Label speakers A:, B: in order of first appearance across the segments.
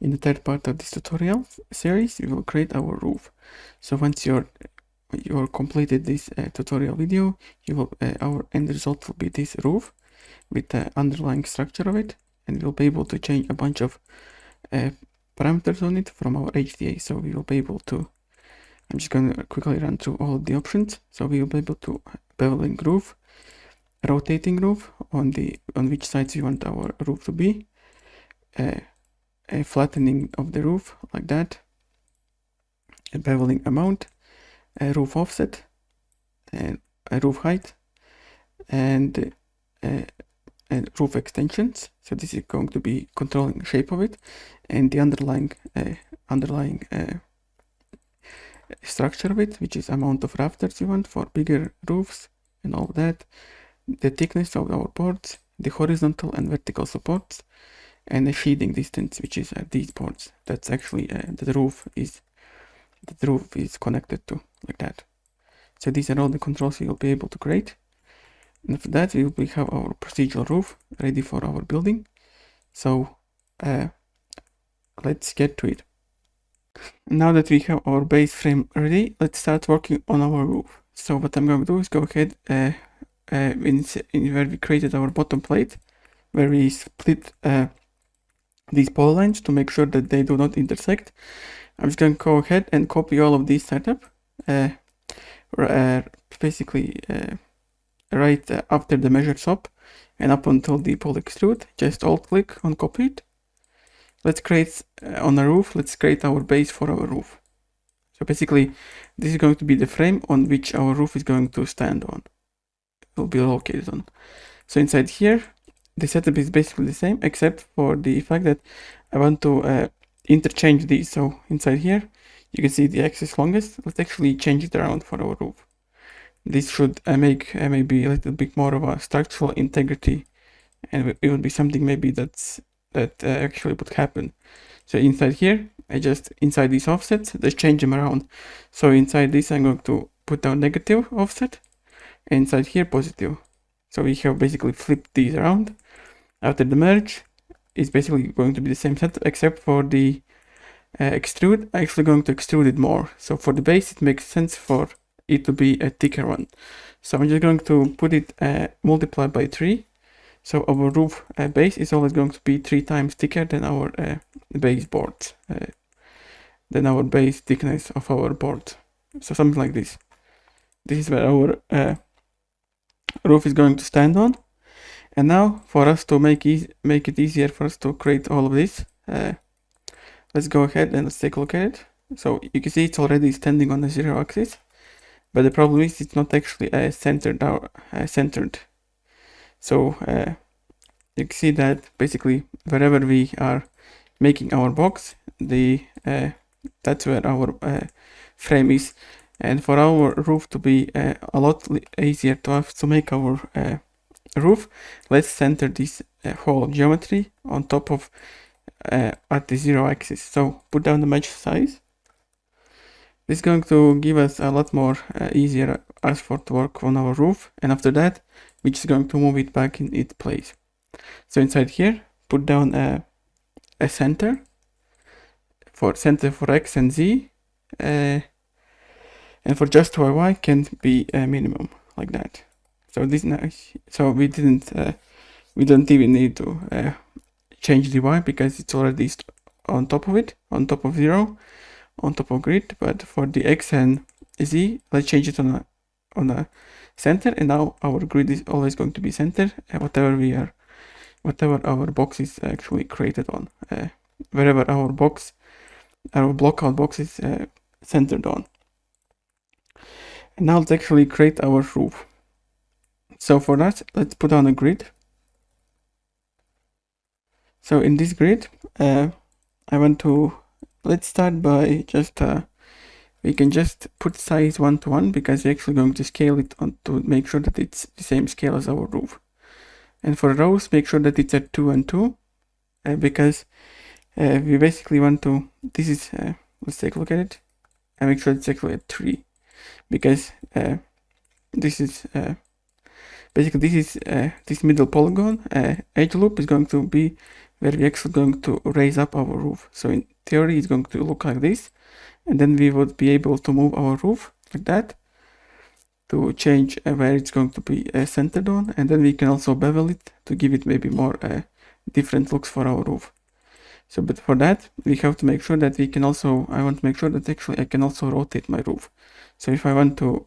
A: In the third part of this tutorial series, we will create our roof. So once you're completed this tutorial video, you will our end result will be this roof with the underlying structure of it, and we'll be able to change a bunch of parameters on it from our HDA. So we will be able to, I'm just going to quickly run through all of the options. So we will be able to beveling roof, rotating roof on which sides we want our roof to be, a flattening of the roof like that, a beveling amount, a roof offset, and a roof height, and roof extensions. So this is going to be controlling the shape of it, and the underlying structure of it, which is amount of rafters you want for bigger roofs and all that, the thickness of our boards, the horizontal and vertical supports, and the sheathing distance, which is these boards. That's actually the roof is connected to, like that. So these are all the controls we will be able to create. And after that, we will have our procedural roof ready for our building. So let's get to it. Now that we have our base frame ready, let's start working on our roof. So what I'm going to do is go ahead where we created our bottom plate, where we split these polylines to make sure that they do not intersect. I'm just going to go ahead and copy all of these setup, basically right after the measure swap and up until the poly extrude. Just alt click on copy it. Let's create on a roof, let's create our base for our roof. So basically this is going to be the frame on which our roof is going to stand on. It will be located on. So inside here, the setup is basically the same, except for the fact that I want to interchange these. So inside here, you can see the axis longest. Let's actually change it around for our roof. This should make maybe a little bit more of a structural integrity, and it would be something maybe that actually would happen. So inside here, inside these offsets, just change them around. So inside this, I'm going to put down negative offset, and inside here, positive. So we have basically flipped these around. After the merge, it's basically going to be the same setup, except for the extrude. I'm actually going to extrude it more. So for the base, it makes sense for it to be a thicker one. So I'm just going to put it multiplied by 3. So our roof base is always going to be 3 times thicker than our base boards, than our base thickness of our board. So something like this. This is where our roof is going to stand on. And now for us to make it easier for us to create all of this, let's go ahead and let's take a look at it. So you can see it's already standing on the 0 axis, but the problem is it's not actually centered. So you can see that basically wherever we are making our box, that's where our frame is. And for our roof to be a lot easier to have to make our roof, let's center this whole geometry on top of at the 0 axis. So put down the mesh size. This is going to give us a lot more easier as for to work on our roof, and after that we're just going to move it back in its place. So inside here, put down a center for X and Z, and for just Y can be a minimum, like that. So this nice. So we don't even need to change the Y because it's already on top of it, on top of 0, on top of grid. But for the X and Z, let's change it on a center, and now our grid is always going to be center, whatever our box is actually created on, wherever our blockout box is centered on. And now let's actually create our roof. So for that, let's put on a grid. So in this grid, let's start by we can just put size 1 to 1 because we're actually going to scale it on to make sure that it's the same scale as our roof. And for rows, make sure that it's at 2 and 2 because we basically want to, let's take a look at it and make sure it's actually at 3 because this is basically this middle polygon edge loop is going to be where we're actually going to raise up our roof. So in theory, it's going to look like this, and then we would be able to move our roof like that to change where it's going to be centered on, and then we can also bevel it to give it maybe more different looks for our roof. So, but for that, we have to make sure that we can also, I want to make sure that actually I can also rotate my roof. So if I want to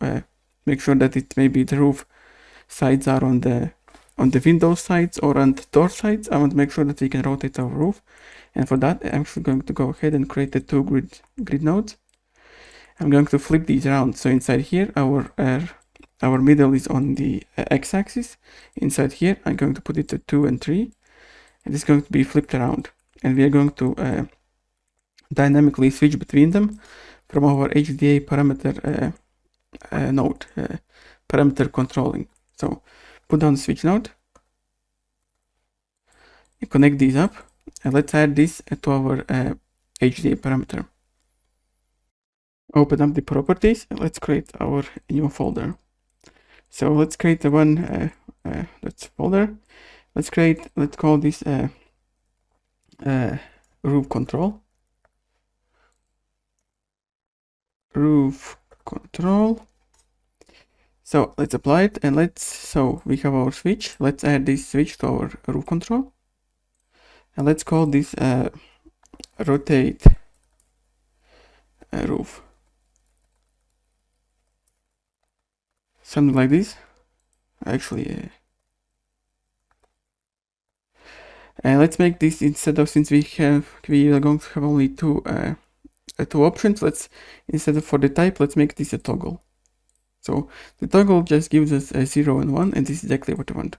A: make sure that it maybe the roof sides are on the window sides or on the door sides, I want to make sure that we can rotate our roof. And for that, I'm actually going to go ahead and create the two grid nodes. I'm going to flip these around. So inside here, our middle is on the x-axis. Inside here, I'm going to put it to 2 and 3. And it's going to be flipped around. And we are going to dynamically switch between them from our HDA parameter node, parameter controlling. So put down the switch node, and connect these up, and let's add this to our HDA parameter. Open up the properties, and let's create our new folder. So let's create the one that's folder. Let's call this roof control. Roof control. So let's apply it, and so we have our switch. Let's add this switch to our roof control, and let's call this rotate roof. Something like this. Actually, and let's make this, instead of, since we are going to have only two options, instead of for the type, let's make this a toggle. So the toggle just gives us a 0 and 1, and this is exactly what we want.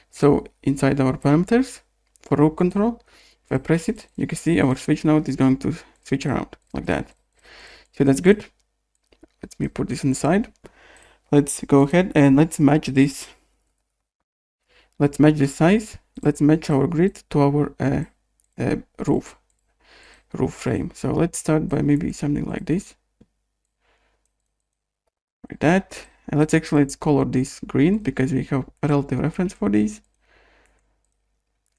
A: So inside our parameters for roof control, if I press it, you can see our switch node is going to switch around like that. So that's good. Let me put this on the side. Let's go ahead and let's match this. Let's match the size. Let's match our grid to our roof frame. So let's start by maybe something like this, like that. And let's color this green because we have a relative reference for these.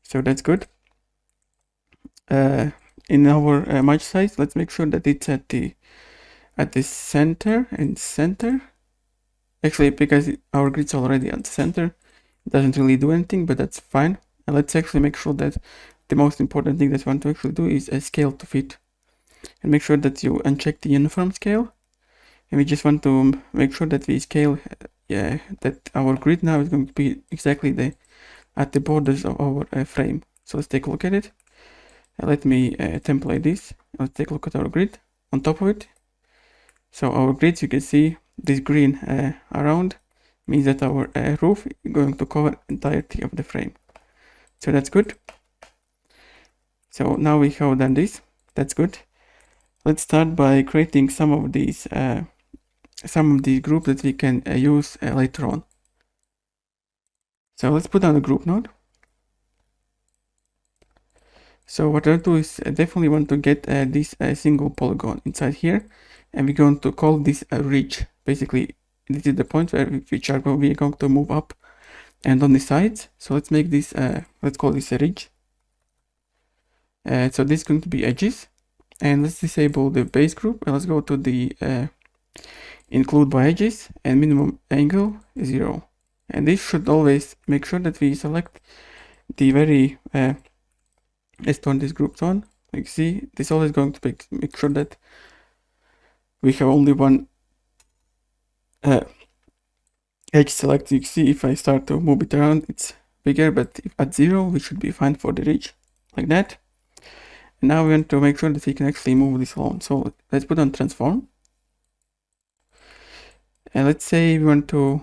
A: So that's good. In our match size, let's make sure that it's at the center and center. Actually, because our grid's already at the center, it doesn't really do anything, but that's fine. And let's actually make sure that the most important thing that we want to actually do is a scale to fit. And make sure that you uncheck the uniform scale. And we just want to make sure that we scale, that our grid now is going to be exactly at the borders of our frame. So let's take a look at it. Let me template this. Let's take a look at our grid on top of it. So our grids, you can see this green around means that our roof is going to cover entirety of the frame. So that's good. So now we have done this. That's good. Let's start by creating some of these groups that we can use later on. So let's put down a group node. So what I'll do is definitely want to get this single polygon inside here, and we're going to call this a ridge. Basically, this is the point where we are going to move up and on the sides. So let's make this, let's call this a ridge. So this is going to be edges, and let's disable the base group, and let's go to the include by edges, and minimum angle 0. And this should always make sure that we select the very let's turn this group on. Like, see, this always going to make sure that we have only one edge selected. You can see if I start to move it around, it's bigger, but at 0, we should be fine for the ridge, like that. And now we want to make sure that we can actually move this along. So let's put on transform. And let's say we want to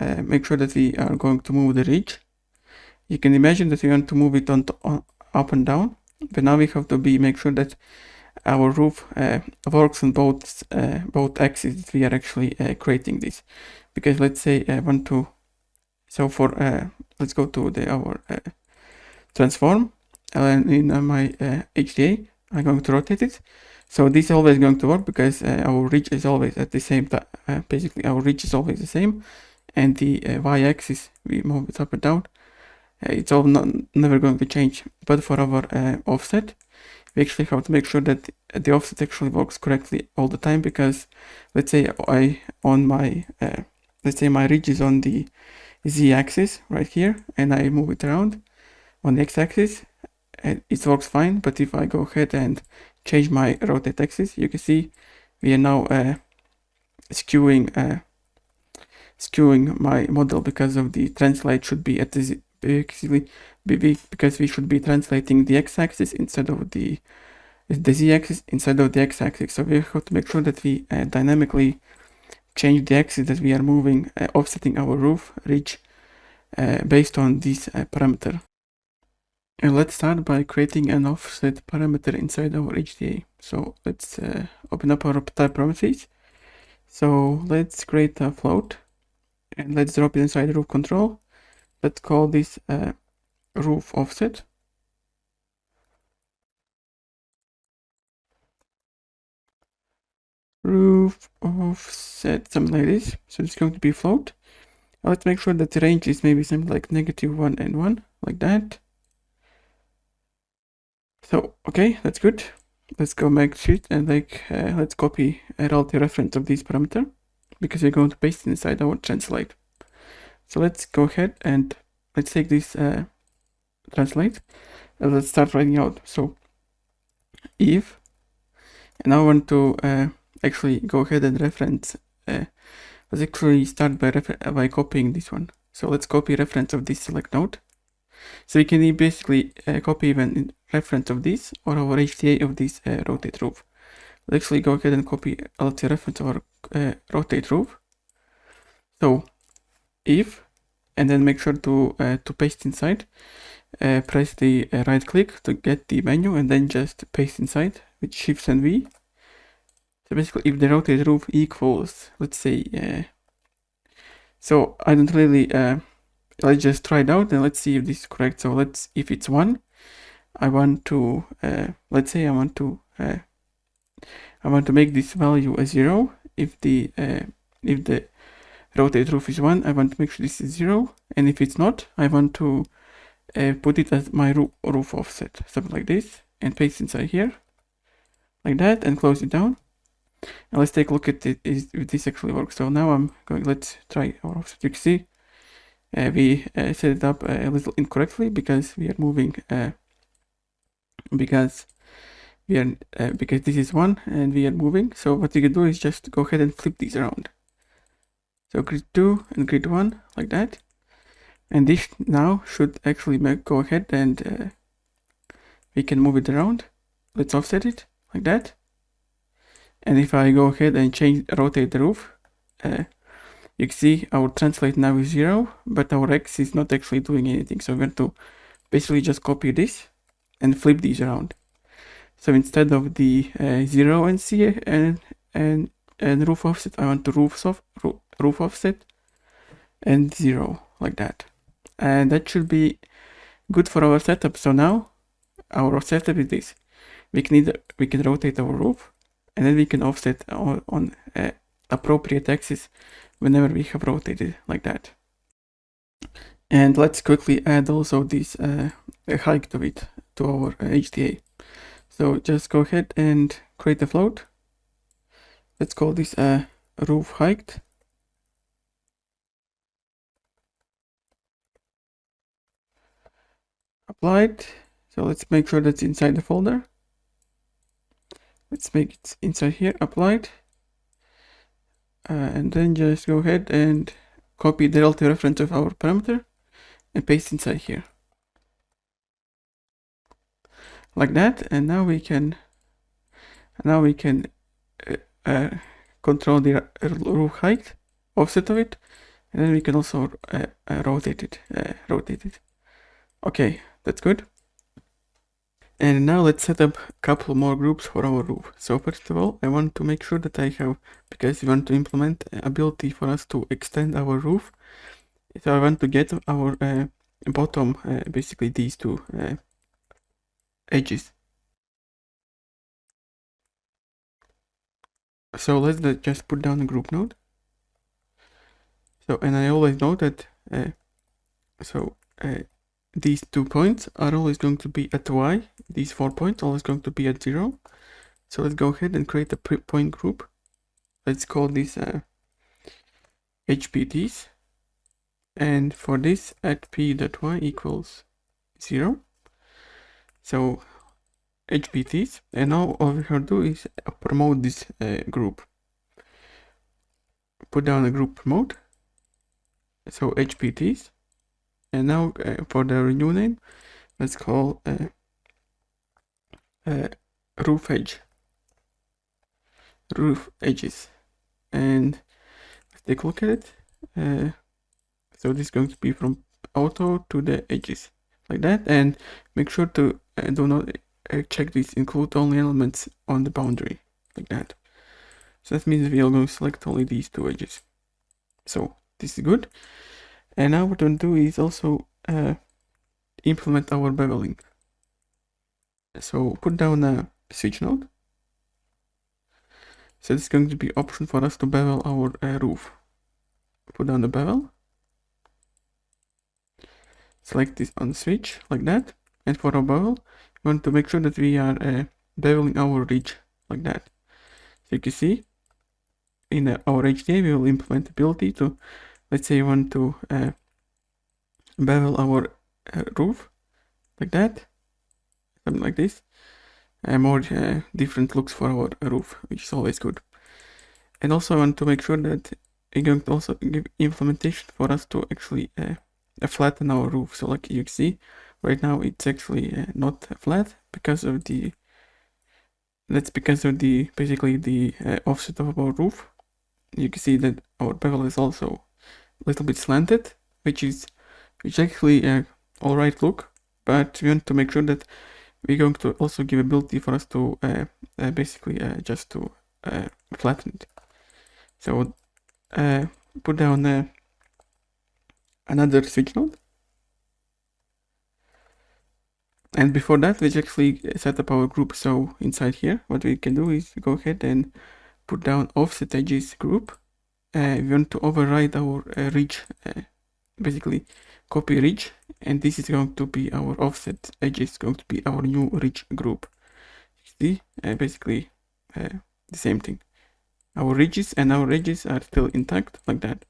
A: make sure that we are going to move the ridge. You can imagine that we want to move it on up and down, but now we have to make sure that our roof works on both axes that we are actually creating this. Because let's say I want to, so for let's go to our transform, and in my HDA I'm going to rotate it. So this is always going to work because our ridge is always at the same time. Basically, our ridge is always the same, and the y-axis we move it up and down. it's all never going to change. But for our offset, we actually have to make sure that the offset actually works correctly all the time, because let's say let's say my ridge is on the z-axis right here, and I move it around on the x-axis, and it works fine. But if I go ahead and change my rotate axis, you can see we are now skewing my model, because of the translate should be at the because we should be translating the x-axis instead of the z-axis instead of the x-axis. So we have to make sure that we dynamically change the axis that we are moving, offsetting our roof ridge based on this parameter. And let's start by creating an offset parameter inside our HDA. So let's open up our type properties. So let's create a float, and let's drop it inside roof control. Let's call this roof offset. Roof offset, something like this. So it's going to be float. Let's make sure that the range is maybe something like -1 and 1, like that. So okay, that's good. Let's go back to it, and let's copy a relative reference of this parameter, because we're going to paste it inside our translate. So let's go ahead and let's take this translate, and let's start writing out. So if, and I want to actually go ahead and reference, let's actually start by copying this one. So let's copy reference of this select node. So we can basically copy even reference of this, or our HTA of this rotate roof. Let's actually go ahead and copy LT reference of our rotate roof. So if, and then make sure to paste inside. Press the right click to get the menu, and then just paste inside with Shift and V. So basically, if the rotate roof equals, let's say, so I don't really, let's just try it out and let's see if this is correct. So if it's 1, I want to, let's say I want to make this value a 0. If the rotate roof is 1, I want to make sure this is 0. And if it's not, I want to put it as my roof offset, something like this, and paste inside here, like that, and close it down. And let's take a look at it, if this actually works. So now let's try our offset. You can see we set it up a little incorrectly, because we are moving, because this is 1 and we are moving. So what you can do is just go ahead and flip these around. So grid 2 and grid 1, like that. And this now should actually go ahead and we can move it around. Let's offset it like that. And if I go ahead and rotate the roof, you can see our translate now is 0, but our X is not actually doing anything. So we're going to basically just copy this and flip these around. So instead of the 0 and C and roof offset, I want to roof offset and 0, like that. And that should be good for our setup. So now our setup is this. We can rotate our roof, and then we can offset on appropriate axis whenever we have rotated, like that. And let's quickly add also this height to it, to our HDA. So just go ahead and create a float. Let's call this roof height. Applied. So let's make sure that's inside the folder. Let's make it inside here, applied. And then just go ahead and copy the relative reference of our parameter and paste inside here, like that. And now we can control the roof height, offset of it, and then we can also rotate it. Okay, that's good. And now let's set up a couple more groups for our roof. So first of all, I want to make sure that I have, because we want to implement ability for us to extend our roof. So I want to get our bottom, basically these two edges. So let's just put down a group node. So, and I always know that, these 2 points are always going to be at y. These 4 points are always going to be at 0. So let's go ahead and create a point group. Let's call this HPTs. And for this, at p.y equals 0. So HPTs. And now all we have to do is promote this group. Put down a group promote. So HPTs. And now for the renew name, let's call roof edges. And let's take a look at it. So this is going to be from auto to the edges like that, and make sure to do not check this include only elements on the boundary like that. So that means we are going to select only these 2 edges. So this is good. And now what we're going to do is also implement our beveling. So put down a switch node. So this is going to be option for us to bevel our roof. Put down the bevel. Select this on switch like that. And for our bevel, we want to make sure that we are beveling our ridge like that. So you can see in our HDA we will implement ability to, let's say you want to bevel our roof like that, something like this. More different looks for our roof, which is always good. And also I want to make sure that we're going to also give implementation for us to actually flatten our roof. So like you can see right now it's actually not flat because of the basically the offset of our roof. You can see that our bevel is also a little bit slanted, which actually alright look, but we want to make sure that we're going to also give ability for us to basically just to flatten it. So put down another switch node. And before that, let's actually set up our group. So inside here, what we can do is go ahead and put down offset edges group. We want to override our ridge, basically copy ridge, and this is going to be our offset edges, going to be our new ridge group. See, basically the same thing. Our ridges and our edges are still intact like that.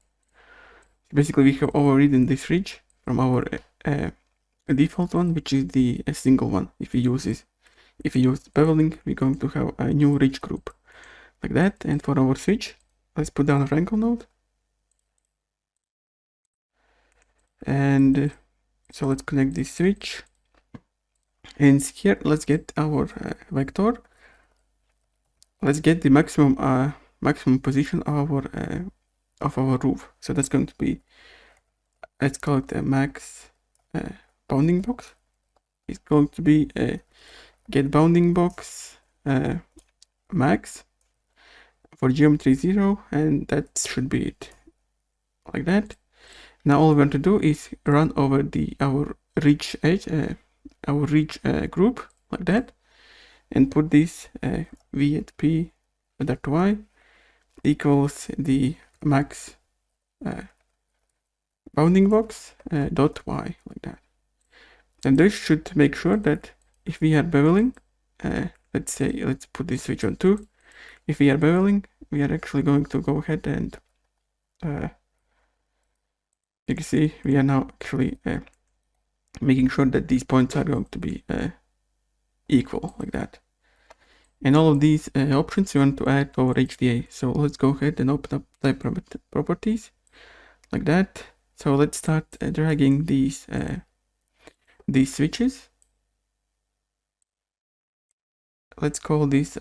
A: Basically, we have overridden this ridge from our default one, which is the single one. If we use beveling, we're going to have a new ridge group like that. And for our switch, let's put down a wrangle node. And so let's connect this switch. And here, let's get our vector. Let's get the maximum position of our roof. So that's going to be, let's call it a max bounding box. It's going to be a get bounding box max for geometry 0, and that should be it like that. Now all we want to do is run over our ridge edge, our ridge group like that, and put this v at p dot y equals the max bounding box dot y like that. And this should make sure that if we are beveling, let's put this switch on 2. If we are beveling, we are actually going to go ahead and you can see we are now actually making sure that these points are going to be equal like that. And all of these options we want to add to our HDA. So let's go ahead and open up type properties like that. So let's start dragging these switches. Let's call this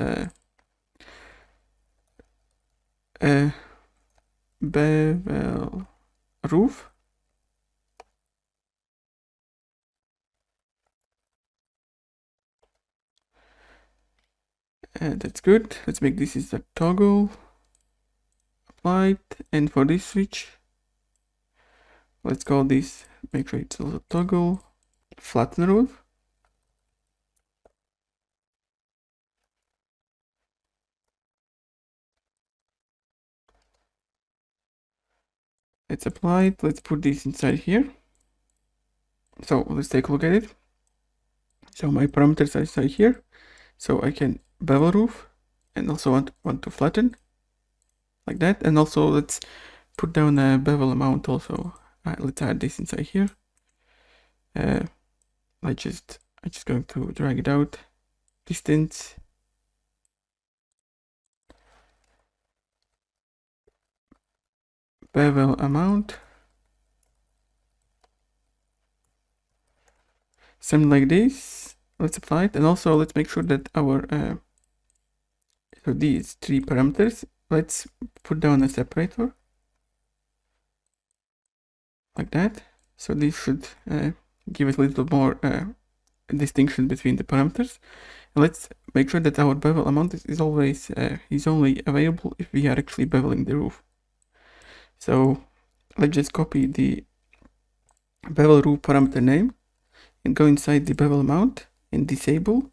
A: bevel roof. That's good. Let's make this is a toggle applied, and for this switch, let's call this, make sure it's also toggle flatten roof. It's applied. Let's put this inside here. So let's take a look at it. So my parameters are say here. So I can bevel roof and also want to flatten like that. And also let's put down a bevel amount also. Let's add this inside here. I'm just going to drag it out. Distance. Bevel amount. Something like this. Let's apply it, and also let's make sure that our so these three parameters, let's put down a separator like that. So this should give us a little more distinction between the parameters. And let's make sure that our bevel amount is always is only available if we are actually beveling the roof. So let's just copy the bevel roof parameter name and go inside the bevel amount and disable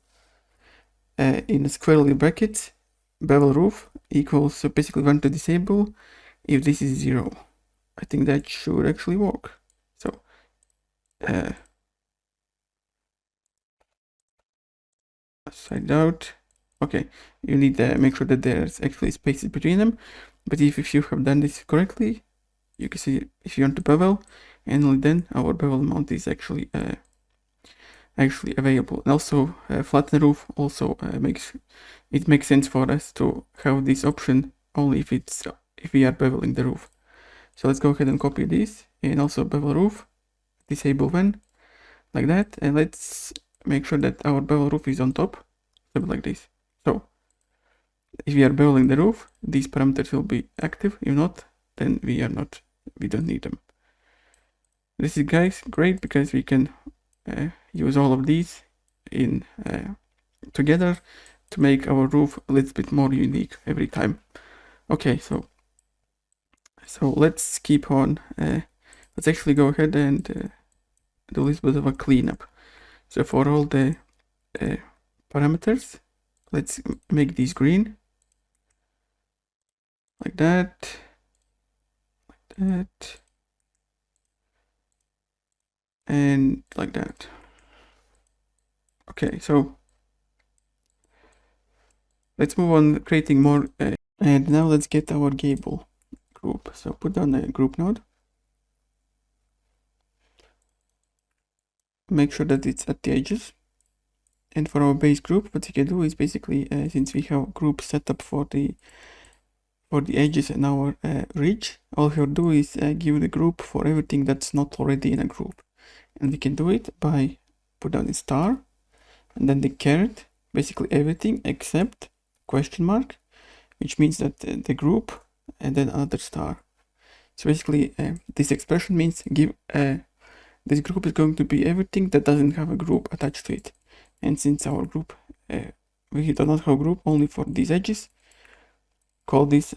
A: in a squarely brackets bevel roof equals, so basically we want to disable if this is 0. I think that should actually work. So side out. Okay, you need to make sure that there's actually spaces between them, but if you have done this correctly, you can see if you want to bevel, and only then our bevel amount is actually available. And also flatten roof also makes sense for us to have this option only if we are beveling the roof. So let's go ahead and copy this and also bevel roof, disable when, like that, and let's make sure that our bevel roof is on top, something like this. So if we are beveling the roof, these parameters will be active. If not, then we don't need them. This is, guys, great because we can use all of these in together to make our roof a little bit more unique every time. Okay, so let's keep on. Let's actually go ahead and do a little bit of a cleanup. So for all the parameters, let's make these green like that, and like that. Okay, so let's move on creating more, and now let's get our gable group. So put down a group node, make sure that it's at the edges, and for our base group, what we can do is basically, since we have group set up for the edges in our ridge, all we have to do is give the group for everything that's not already in a group, and we can do it by put down a star and then the caret, basically everything except question mark, which means that the group and then another star. So basically this expression means give this group is going to be everything that doesn't have a group attached to it, and since our group we do not have a group only for these edges, call this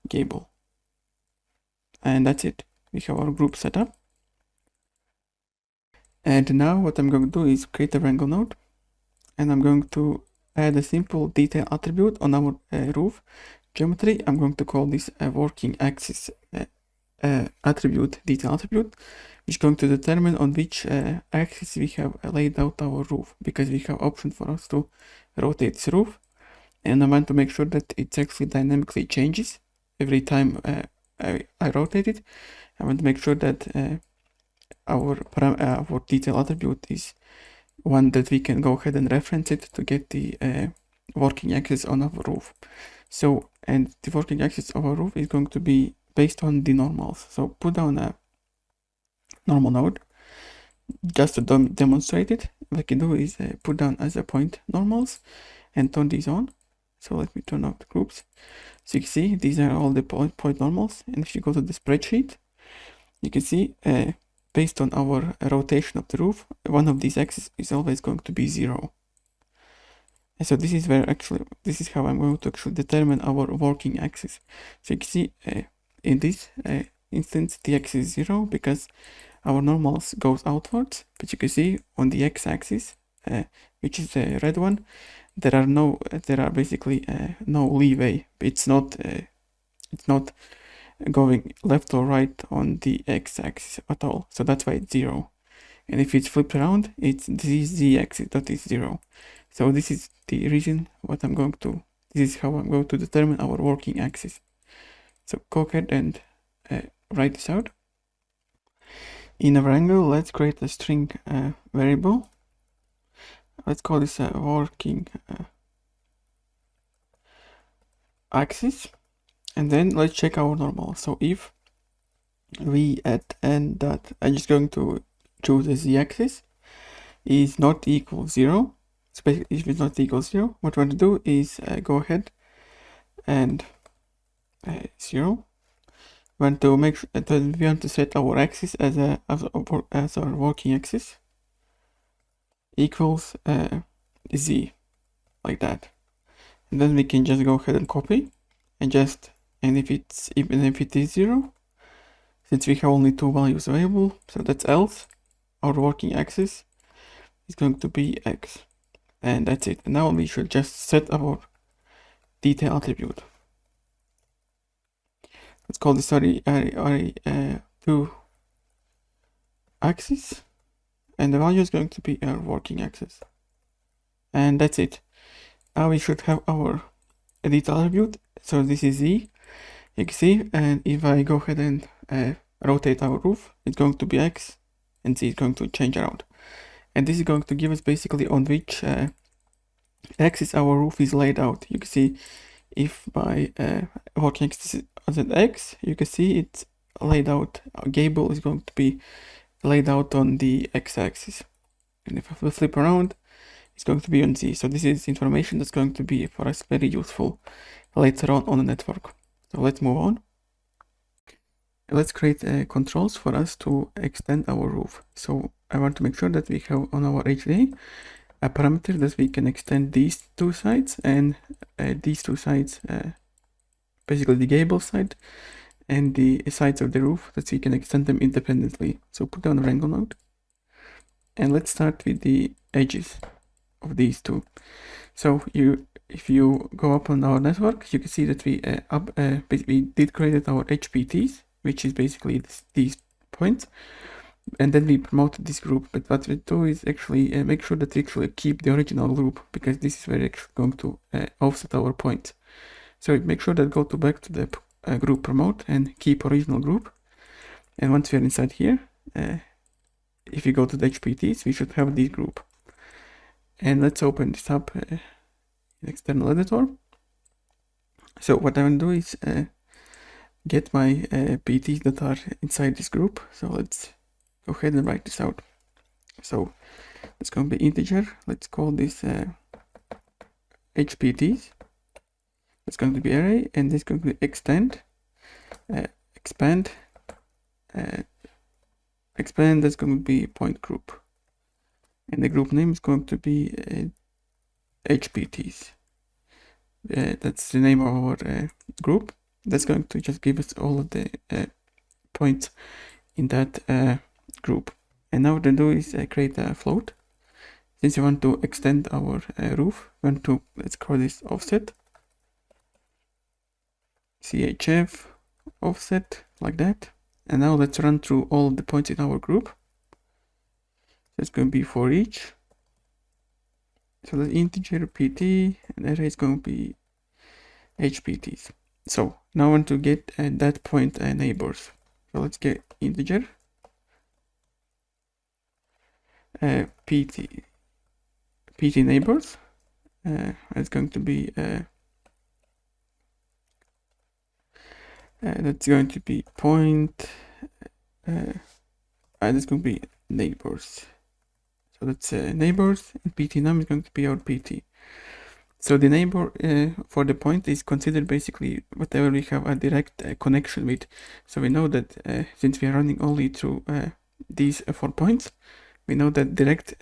A: gable, and that's it. We have our group set up. And now what I'm going to do is create a wrangle node, and I'm going to add a simple detail attribute on our roof geometry. I'm going to call this a working axis attribute, detail attribute, which is going to determine on which axis we have laid out our roof, because we have option for us to rotate this roof, and I want to make sure that it actually dynamically changes every time I rotate it. I want to make sure that our detail attribute is one that we can go ahead and reference it to get the working axis on our roof. So, and the working axis of our roof is going to be based on the normals. So put down a normal node just to demonstrate it. What I can do is put down as a point normals and turn these on. So let me turn off the groups. So you can see these are all the point normals, and if you go to the spreadsheet, you can see based on our rotation of the roof, one of these axes is always going to be 0. And so this is how I'm going to actually determine our working axis. So you can see in this instance the axis is 0 because our normals goes outwards, but you can see on the x-axis, which is the red one, there are basically no leeway. It's not going left or right on the x-axis at all, so that's why it's 0. and if it's flipped around, it's this z-axis that is 0. So this is the reason this is how I'm going to determine our working axis. So go ahead and write this out. In a rectangle, let's create a string variable. Let's call this a working axis, and then let's check our normal. So if v at n dot, I'm just going to choose the z-axis, is not equal 0. So basically, if it's not equal 0, what we want to do is go ahead and 0. We want to make sure that we want to set our axis as our working axis equals z, like that. And then we can just go ahead and copy and even if it is 0, since we have only 2 values available, so that's else, our working axis is going to be x, and that's it. And now we should just set our detail attribute. Let's call this array2 axis, and the value is going to be our working axis, and that's it. Now we should have our detail attribute. So this is z, you can see, and if I go ahead and rotate our roof, it's going to be x, and z is going to change around. And this is going to give us basically on which axis our roof is laid out. You can see if my working axis is at x, you can see it's laid out, our gable is going to be laid out on the x-axis. And if I flip around, it's going to be on z. So this is information that's going to be for us very useful later on the network. So let's move on. Let's create controls for us to extend our roof. So I want to make sure that we have on our HDA a parameter that we can extend these two sides and these two sides, basically the gable side and the sides of the roof, that we can extend them independently. So put down a wrangle node, and let's start with the edges of these two. So if you go up on our network, you can see that we did create our HPTs, which is basically these points, and then we promoted this group. But what we do is actually make sure that we actually keep the original group, because this is where we're actually going to offset our points. So make sure that go back to the group promote and keep original group. And once we are inside here, if you go to the HPTs, we should have this group. And let's open this up in external editor. So what I'm going to do is get my PTs that are inside this group. So let's go ahead and write this out. So it's going to be integer. Let's call this HPTs. It's going to be array, and this is going to be extend, expand, expand. That's going to be point group, and the group name is going to be HPTs. That's the name of our group. That's going to just give us all of the points in that group. And now what to do is create a float. Since you want to extend our roof, let's call this offset. CHF offset, like that. And now let's run through all of the points in our group. So it's going to be for each. So the integer PT, and array is going to be HPTs. So now I want to get that point neighbors. So let's get integer PT neighbors. It's going to be that's going to be point. That's going to be neighbors. So that's neighbors, and PT num is going to be our PT. So the neighbor for the point is considered basically whatever we have a direct connection with. So we know that since we are running only through these 4 points, we know that direct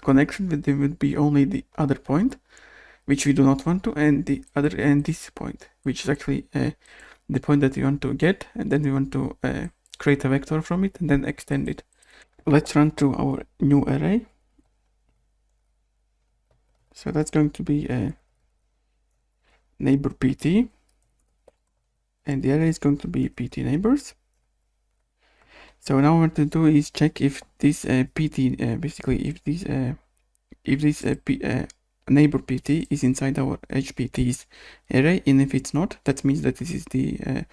A: connection with them would be only the other point, which we do not want to, and this point, which is actually the point that we want to get, and then we want to create a vector from it and then extend it. Let's run through our new array. So that's going to be a neighbor PT, and the array is going to be PT neighbors. So now what to do is check if this PT, basically if this neighbor PT is inside our HPT's array, and if it's not, that means that this is the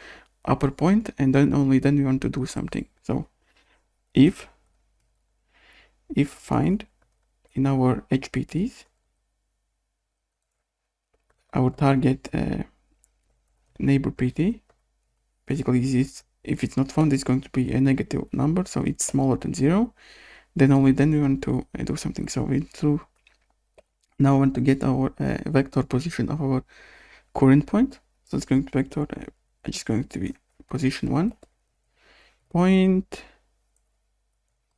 A: upper point, and then only then we want to do something. So if find in our HPTs our target neighbor PT, basically this is, if it's not found, it's going to be a negative number, so it's smaller than 0, then only then we want to do something. So we do now want to get our vector position of our current point. So it's going to vector, it's going to be position 1, point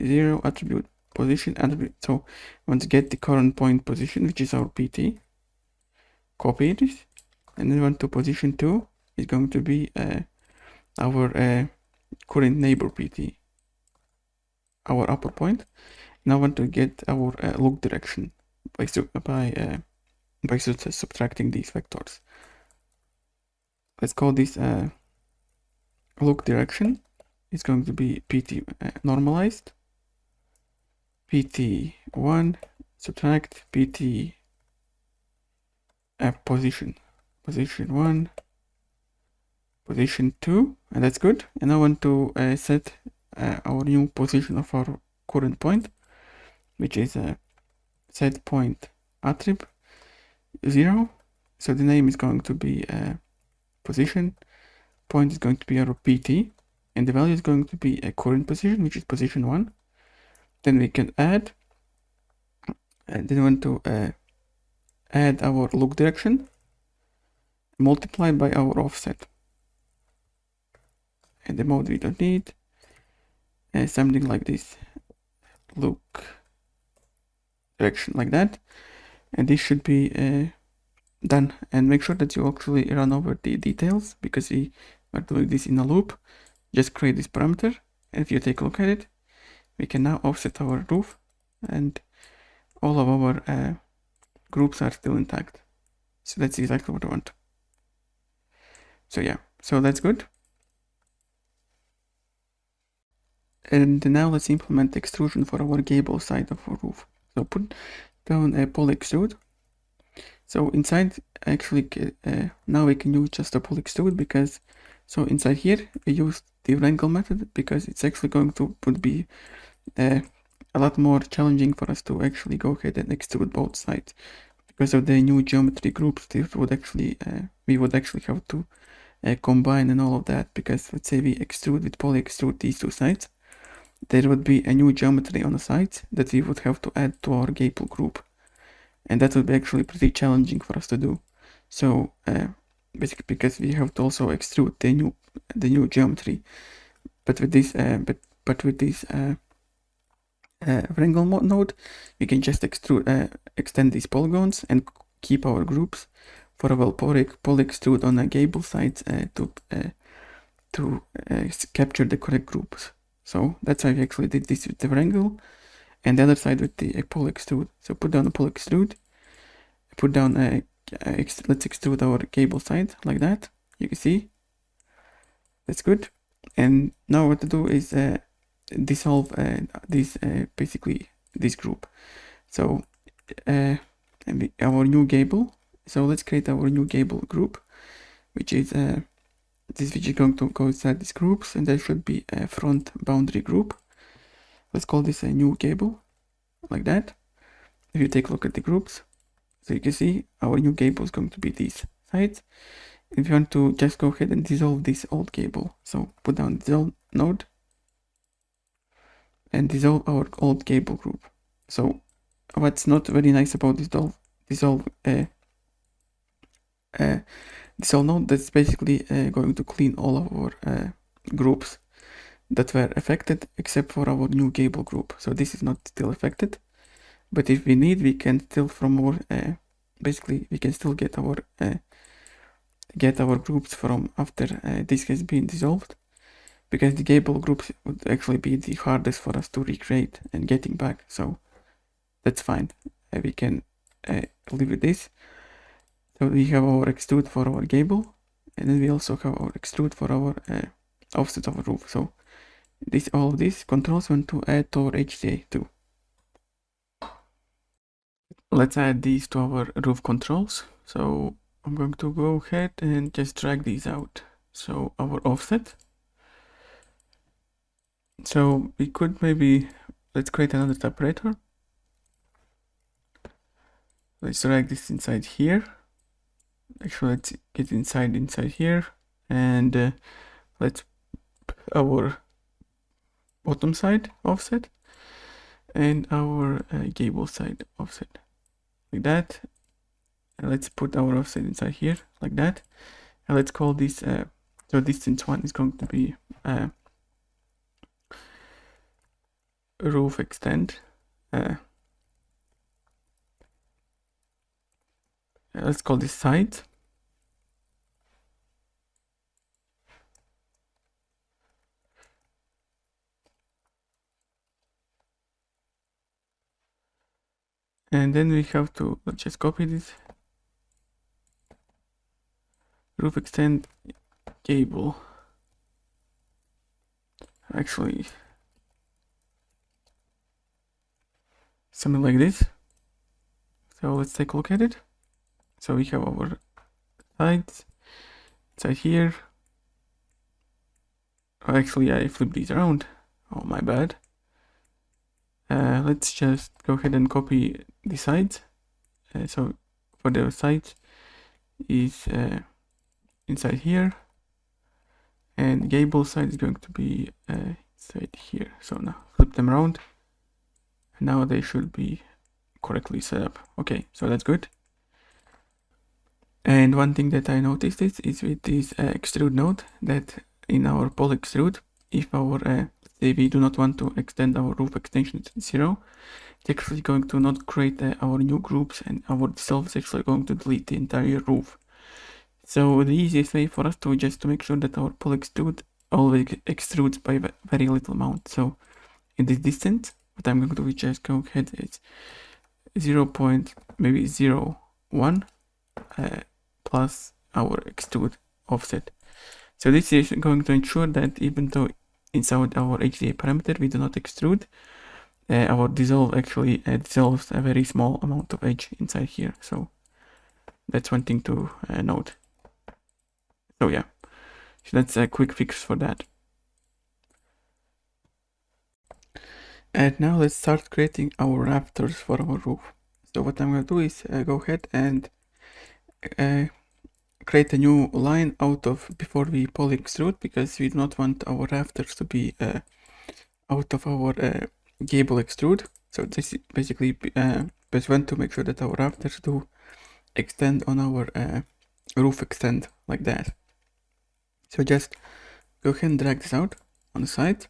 A: 0 attribute, position attribute. So we want to get the current point position, which is our PT, copy this, and then want to position 2 is going to be our current neighbor PT, our upper point. Now I want to get our look direction by subtracting these vectors. Let's call this look direction. It's going to be PT normalized, PT1 subtract PT position 1, position 2, and that's good. And I want to set our new position of our current point, which is set point attribute 0. So the name is going to be position, point is going to be our PT, and the value is going to be a current position, which is position 1. Then we can add, and then we want to add our look direction multiplied by our offset. And the mode we don't need, something like this, look direction, like that. And this should be done. And make sure that you actually run over the details, because we are doing this in a loop. Just create this parameter, and if you take a look at it, we can now offset our roof, and all of our groups are still intact. So that's exactly what I want. So yeah, so that's good. And now let's implement extrusion for our gable side of our roof. So put down a poly extrude. So inside, actually, now we can use just a poly extrude, because so inside here we use the wrangle method, because it's actually going to be a lot more challenging for us to actually go ahead and extrude both sides, because of the new geometry groups. This would actually we would actually have to combine and all of that, because let's say we extrude with poly extrude these two sides, there would be a new geometry on the sides that we would have to add to our gable group, and that would be actually pretty challenging for us to do. So basically, because we have to also extrude the new geometry, but with this wrangle node, we can just extend these polygons and keep our groups for our poly extrude on the gable sides to capture the correct groups. So that's why we actually did this with the wrangle, and the other side with the poly extrude. So put down a poly extrude, put down let's extrude our gable side like that. You can see that's good. And now what to do is dissolve this basically this group. So our new gable. So let's create our new gable group, which is which is going to go inside these groups, and there should be a front boundary group. Let's call this a new gable, like that. If you take a look at the groups, so you can see our new gable is going to be these sides. If you want to just go ahead and dissolve this old gable, so put down dissolve node and dissolve our old gable group. So what's not very nice about this dissolve node, that's basically going to clean all of our groups that were affected, except for our new gable group. So this is not still affected, but if we need, we can still from our basically we can still get our groups from after this has been dissolved, because the gable groups would actually be the hardest for us to recreate and getting back. So that's fine. We can live with this. So we have our extrude for our gable, and then we also have our extrude for our offset of a roof. So all of these controls want to add to our HDA too. Let's add these to our roof controls. So I'm going to go ahead and just drag these out. So our offset. So we could maybe, let's create another separator. Let's drag this inside here. Actually, let's get inside here, and let's our bottom side offset and our gable side offset like that. And let's put our offset inside here like that, and let's call this so distance 1 is going to be roof extend. Let's call this side. And then we have to, let's just copy this. Roof extend gable. Actually, something like this. So let's take a look at it. So we have our sides inside here. Oh, actually, I flipped these around. Oh, my bad. Let's just go ahead and copy the sides. So for the sides is inside here, and gable side is going to be inside here. So now flip them around. Now they should be correctly set up. Okay, so that's good. And one thing that I noticed is with this extrude node, that in our poly extrude, if our say we do not want to extend our roof extension to 0, it's actually going to not create our new groups, and our dissolve is actually going to delete the entire roof. So the easiest way for us to just to make sure that our poly extrude always extrudes by very little amount. So in this distance, what I'm going to do is just go ahead, it's 0.01 plus our extrude offset. So this is going to ensure that even though inside our HDA parameter we do not extrude, our dissolve actually dissolves a very small amount of edge inside here. So that's one thing to note. So yeah, so that's a quick fix for that. And now let's start creating our rafters for our roof. So what I'm going to do is go ahead and create a new line out of before we poly extrude, because we do not want our rafters to be out of our gable extrude. So this is basically just want to make sure that our rafters do extend on our roof extend like that. So just go ahead and drag this out on the side.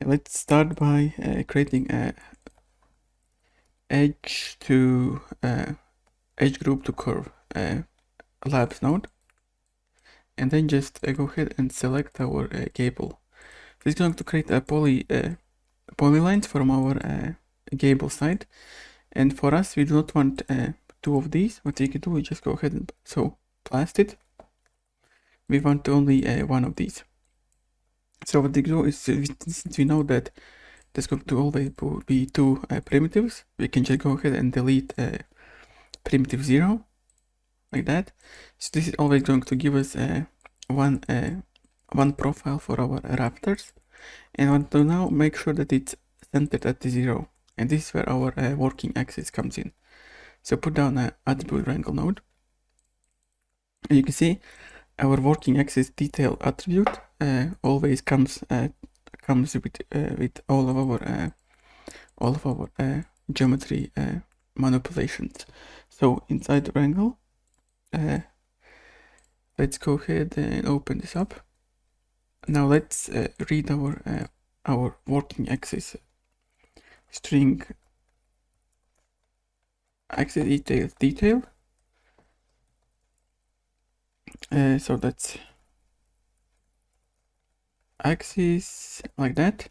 A: And let's start by creating a edge to edge group to curve labs node, and then just go ahead and select our gable. This is going to create a polylines from our gable side, and for us we do not want 2 of these. What you can do is just go ahead and blast it. We want only 1 of these. So what they do is, since we know that there's going to always be 2 primitives, we can just go ahead and delete primitive 0 like that. So this is always going to give us one profile for our rafters, and I want to now make sure that it's centered at the 0, and this is where our working axis comes in. So put down an attribute wrangle node, and you can see our working axis detail attribute always comes with all of our geometry manipulations. So inside the wrangle, let's go ahead and open this up. Now let's read our working axis string axis detail. So that's axis like that.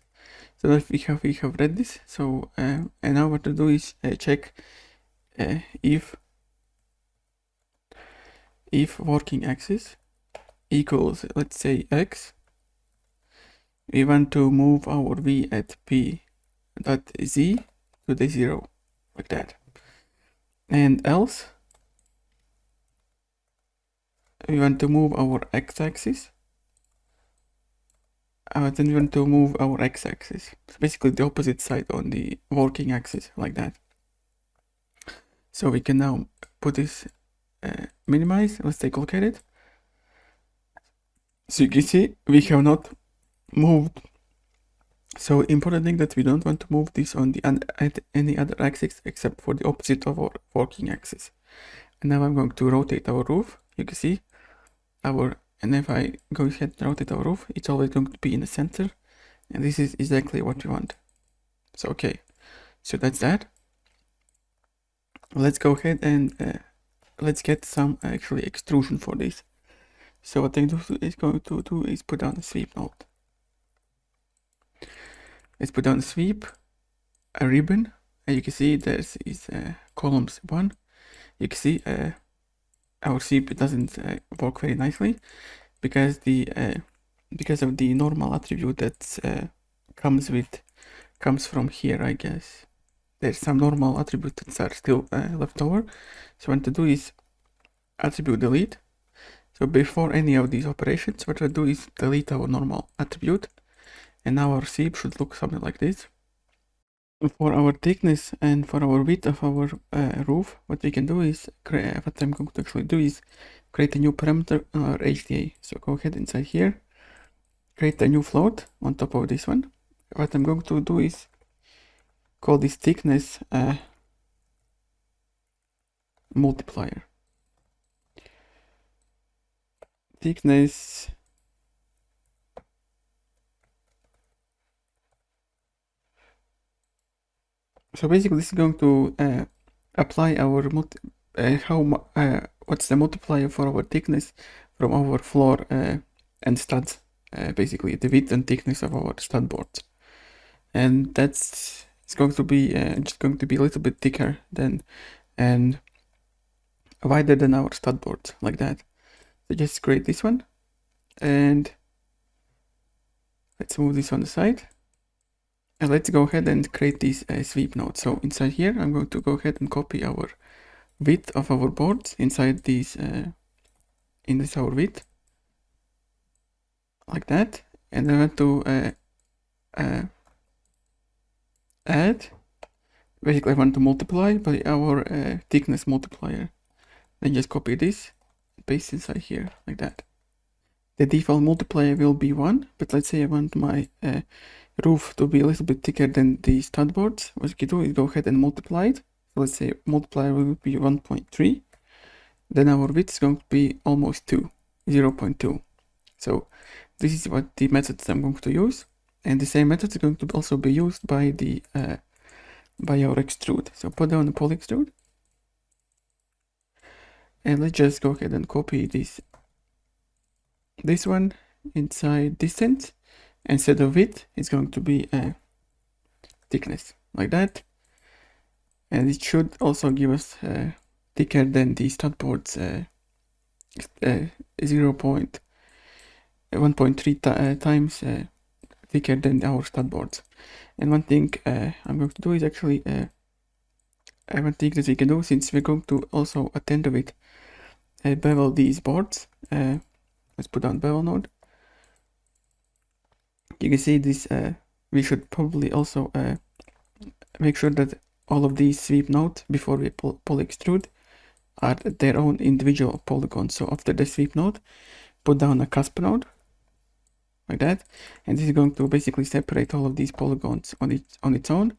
A: So that we have read this. So and now what to do is check if working axis equals, let's say, x, we want to move our v at p dot z to the 0, like that. And else we want to move our x-axis. Then we want to move our x-axis. So basically the opposite side on the working axis, like that. So we can now put this minimize. Let's take a look at it. So you can see we have not moved. So important thing that we don't want to move this on the at any other axis except for the opposite of our working axis. And now I'm going to rotate our roof. You can see and if I go ahead and rotate our roof, it's always going to be in the center. And this is exactly what we want. So okay, so that's that. Let's go ahead and let's get some actually extrusion for this. So what I'm going to do is put down a sweep node. Let's put down a sweep, a ribbon, and you can see there is columns 1. You can see our sweep doesn't work very nicely because of the normal attribute that comes from here, I guess. There's some normal attributes that are still left over. So what I want to do is attribute delete. So before any of these operations, what I do is delete our normal attribute, and now our sweep should look something like this. For our thickness and for our width of our roof, what we can do is what I'm going to actually do is create a new parameter on our HDA. So go ahead inside here, create a new float on top of this one. What I'm going to do is call this thickness multiplier. Thickness so basically this is going to apply our what's the multiplier for our thickness from our floor and studs, basically the width and thickness of our stud boards, and it's going to be just going to be a little bit thicker than and wider than our stud boards, like that. So just create this one, and let's move this on the side. And let's go ahead and create this sweep node. So inside here, I'm going to go ahead and copy our width of our boards inside this in this our width, like that. And I want to add. Basically, I want to multiply by our thickness multiplier. Then just copy this, paste inside here, like that. The default multiplier will be 1, but let's say I want my roof to be a little bit thicker than the stud boards. What you can do is go ahead and multiply it. So let's say multiplier will be 1.3. Then our width is going to be almost 0.2. So this is what the methods I'm going to use. And the same method is going to also be used by the by our extrude. So put down the poly extrude. And let's just go ahead and copy this one inside distance. Instead of width, it's going to be thickness, like that. And it should also give us thicker than the stud boards 1.3 times thicker than our stud boards. And one thing I'm going to do is actually one thing that we can do, since we're going to also attend to it, bevel these boards. Let's put down bevel node. You can see this. We should probably also make sure that all of these sweep nodes before we poly extrude are their own individual polygons. So after the sweep node, put down a cusp node, like that, and this is going to basically separate all of these polygons on its own.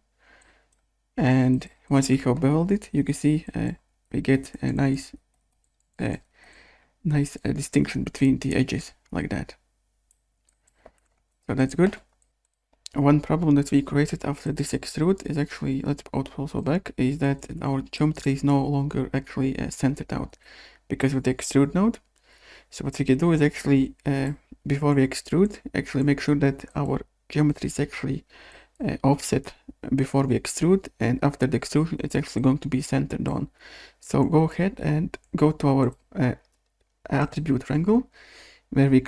A: And once we have beveled it, you can see we get a nice distinction between the edges, like that. So that's good. One problem that we created after this extrude is actually, let's also back, is that our geometry is no longer actually centered out because of the extrude node. So what we can do is actually, before we extrude, actually make sure that our geometry is actually offset before we extrude, and after the extrusion it's actually going to be centered on. So go ahead and go to our attribute wrangle where we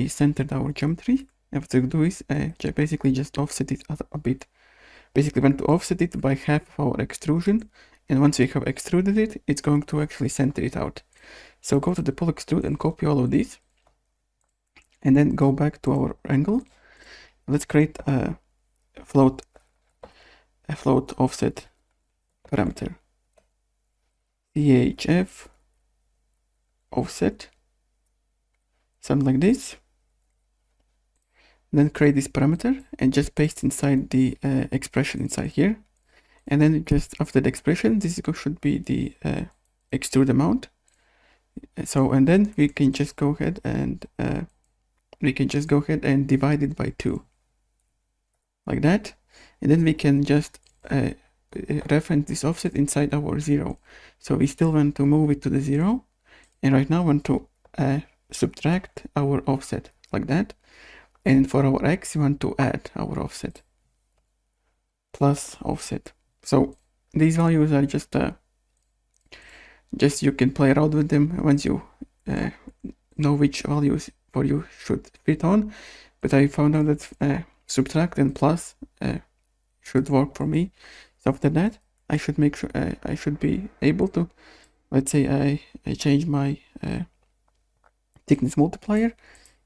A: centered our geometry, have to do is basically just offset it a bit. Basically want to offset it by half of our extrusion, and once we have extruded it, it's going to actually center it out. So go to the poly extrude and copy all of these, and then go back to our angle. Let's create a float offset parameter. CHF offset, something like this. Then create this parameter and just paste inside the expression inside here. And then just after the expression, this should be the extrude amount. So, and then we can just go ahead and divide it by 2, like that. And then we can just reference this offset inside our 0. So we still want to move it to the 0, and right now want to subtract our offset, like that. And for our x, we want to add our offset plus offset. So these values are just you can play around with them once you know which values for you should fit on. But I found out that subtract and plus should work for me. So after that, I should make sure I should be able to, let's say I change my thickness multiplier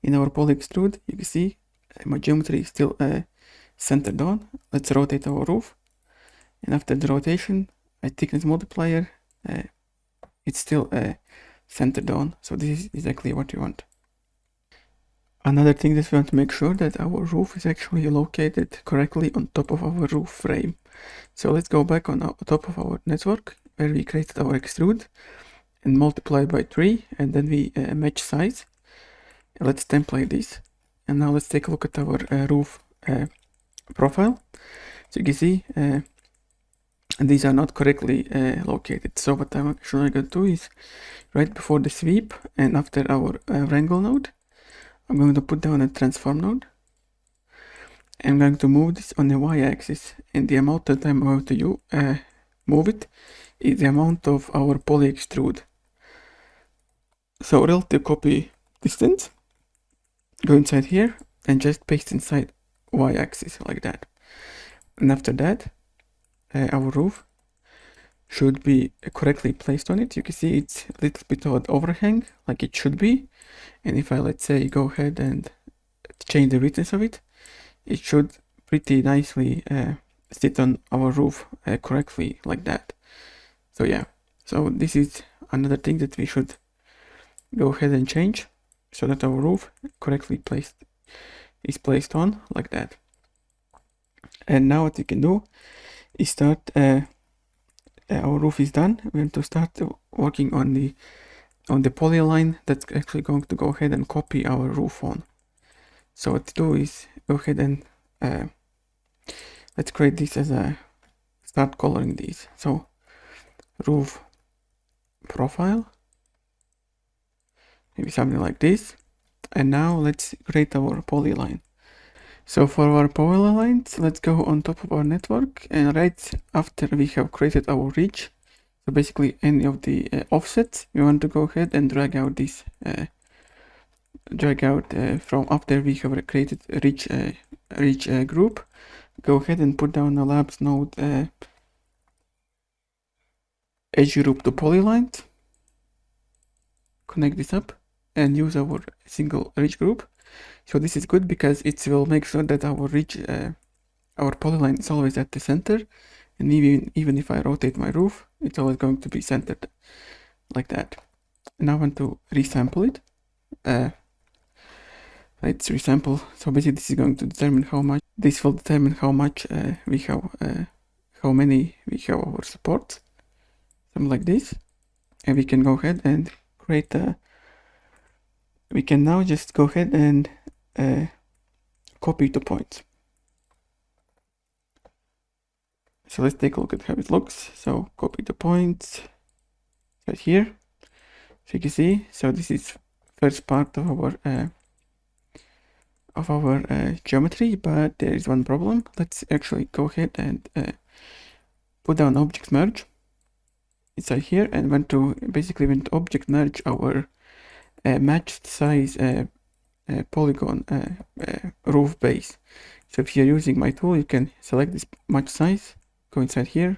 A: in our poly extrude. You can see my geometry is still centered on. Let's rotate our roof, and after the rotation, my thickness multiplier it's still centered on. So this is exactly what you want. Another thing that we want to make sure that our roof is actually located correctly on top of our roof frame. So let's go back on top of our network where we created our extrude and multiply by 3, and then we match size. Let's template this, and now let's take a look at our roof profile. So you can see these are not correctly located. So what I'm actually going to do is right before the sweep and after our wrangle node, I'm going to put down a transform node. I'm going to move this on the y-axis, and the amount that I'm going to move it is the amount of our poly extrude. So relative copy distance, go inside here and just paste inside y-axis like that. And after that, our roof should be correctly placed on it. You can see it's a little bit of an overhang, like it should be. And if I, let's say, go ahead and change the width of it, it should pretty nicely sit on our roof correctly, like that. So yeah, so this is another thing that we should go ahead and change, so that our roof correctly is placed on, like that. And now what we can do is start, our roof is done. We want to start working on the polyline that's actually going to go ahead and copy our roof on. So what to do is go ahead and let's create this as a start coloring these. So roof profile, maybe something like this. And now let's create our polyline. So for our polylines, let's go on top of our network, and right after we have created our ridge, so basically any of the offsets, we want to go ahead and drag out this from after we have created a ridge group. Go ahead and put down a labs node edge group to polylines, connect this up and use our single ridge group. So this is good because it will make sure that our ridge, our polyline is always at the center, and even if I rotate my roof, it's always going to be centered like that. And now I want to resample it. Let's resample. So basically this is going to determine how much, this will determine how much we have, how many we have our supports, something like this. And we can go ahead and create a, we can now just go ahead and copy the points. So let's take a look at how it looks. So copy the points right here. So you can see, so this is first part of our geometry, but there is one problem. Let's actually go ahead and put down object merge inside here, and basically want to object merge our matched size polygon roof base. So if you're using my tool, you can select this match size, go inside here,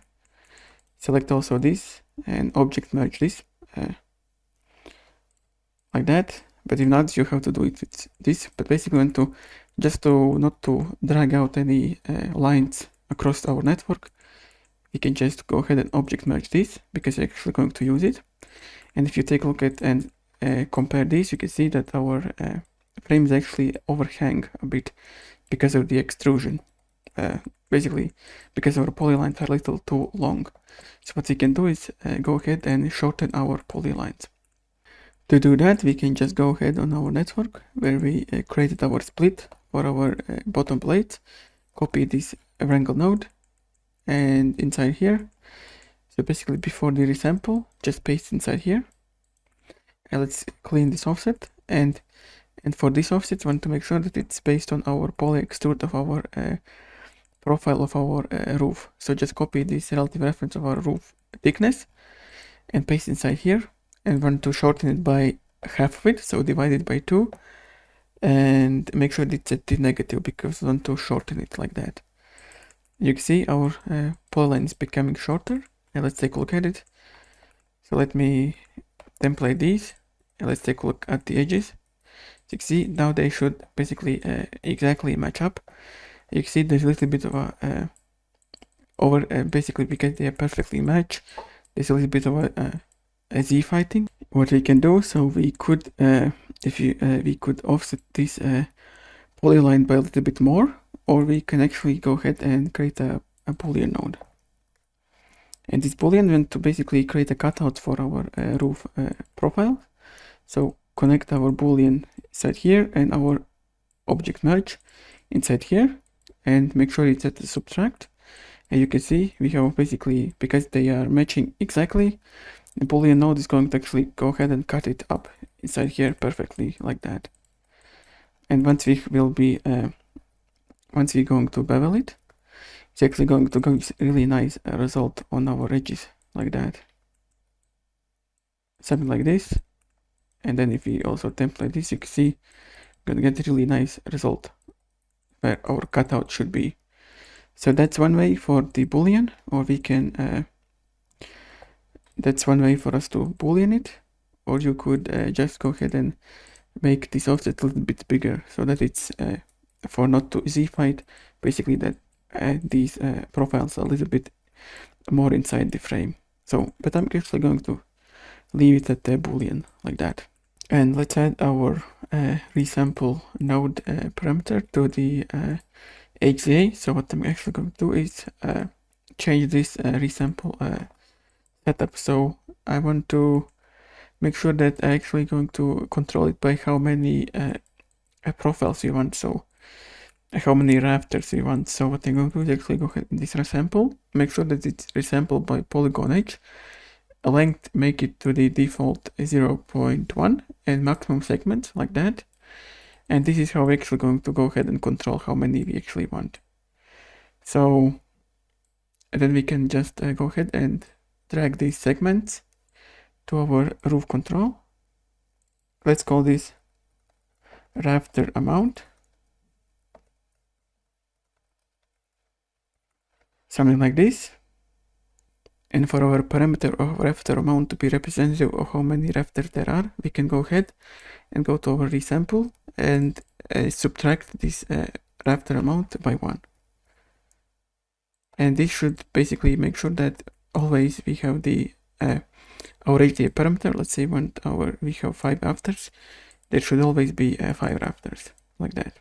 A: select also this, and object merge this like that. But if not, you have to do it with this. But basically, want to just to not to drag out any lines across our network, you can just go ahead and object merge this because you're actually going to use it. And if you take a look at and compare this, you can see that our frames actually overhang a bit because of the extrusion. Basically, because our polylines are a little too long. So what we can do is go ahead and shorten our polylines. To do that, we can just go ahead on our network where we created our split for our bottom plate, copy this wrangle node, and inside here, so basically before the resample, just paste inside here. And let's clean this offset, and for this offset, we want to make sure that it's based on our poly extrude of our profile of our roof. So just copy this relative reference of our roof thickness and paste inside here, and want to shorten it by half of it, so divide it by 2, and make sure it's at the negative because we want to shorten it like that. You can see our polyline is becoming shorter, and let's take a look at it. So let me template these, and let's take a look at the edges. So you can see now they should basically exactly match up. You can see there's a little bit of a basically because they are perfectly matched, there's a little bit of a Z fighting. What we can do, so we could we could offset this polyline by a little bit more, or we can actually go ahead and create a boolean node. And this boolean went to basically create a cutout for our roof profile. So connect our boolean inside here and our object merge inside here, and make sure it's at the subtract. And you can see we have basically, because they are matching exactly, the boolean node is going to actually go ahead and cut it up inside here perfectly like that. And once we're going to bevel it, it's actually going to give really nice result on our edges like that, something like this. And then if we also template this, you can see we're gonna get a really nice result where our cutout should be. So that's one way for the boolean, or we can that's one way for us to boolean it, or you could just go ahead and make this offset a little bit bigger so that it's for not to z-fight, basically that these profiles are a little bit more inside the frame. So, but I'm actually going to leave it at the boolean like that. And let's add our resample node parameter to the HCA. So what I'm actually going to do is change this resample setup. So I want to make sure that I'm actually going to control it by how many profiles you want. So how many rafters you want. So what I'm going to do is actually go ahead and this resample, make sure that it's resampled by polygon edge. Length, make it to the default 0.1 and maximum segment like that. And this is how we're actually going to go ahead and control how many we actually want. So and then we can just go ahead and drag these segments to our roof control. Let's call this rafter amount, something like this. And for our parameter of rafter amount to be representative of how many rafters there are, we can go ahead and go to our resample and subtract this rafter amount by 1. And this should basically make sure that always we have the our HDA parameter. Let's say when we have 5 rafters, there should always be 5 rafters like that.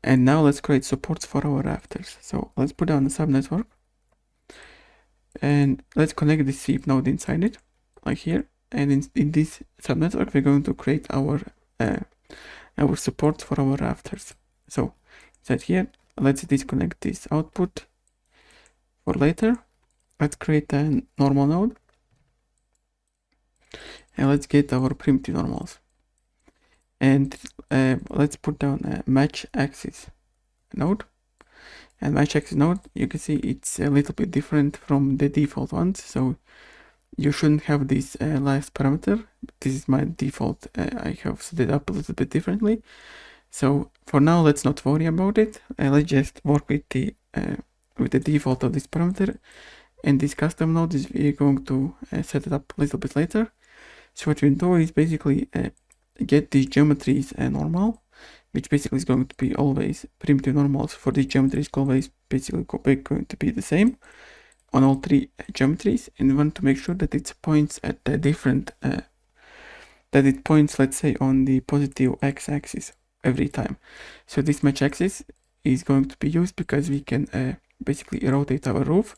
A: And now let's create supports for our rafters. So let's put down the subnetwork. And let's connect the sweep node inside it, like here. And in this subnetwork, we're going to create our support for our rafters. So inside here, let's disconnect this output for later. Let's create a normal node, and let's get our primitive normals. And let's put down a match axis node. And match axis node, you can see it's a little bit different from the default ones. So you shouldn't have this last parameter. This is my default. I have set it up a little bit differently. So for now, let's not worry about it. Let's just work with the default of this parameter. And this custom node is we're going to set it up a little bit later. So what we do is basically get these geometries normal, which basically is going to be always primitive normals for these geometries always basically going to be the same on all three geometries, and we want to make sure that it points at a different that it points, let's say, on the positive x-axis every time. So this match axis is going to be used because we can basically rotate our roof,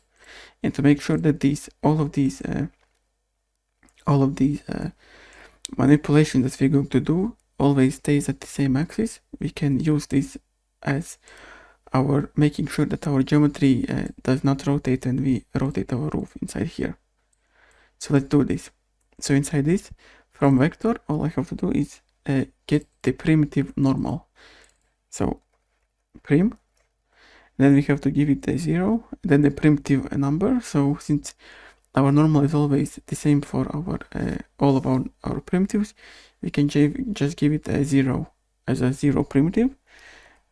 A: and to make sure that all of these manipulations that we're going to do always stays at the same axis, we can use this as our making sure that our geometry does not rotate when we rotate our roof inside here. So let's do this. So inside this, from vector, all I have to do is get the primitive normal. So prim, then we have to give it a 0, then the primitive number. So since our normal is always the same for our all of our primitives, we can just give it a 0 as a 0 primitive.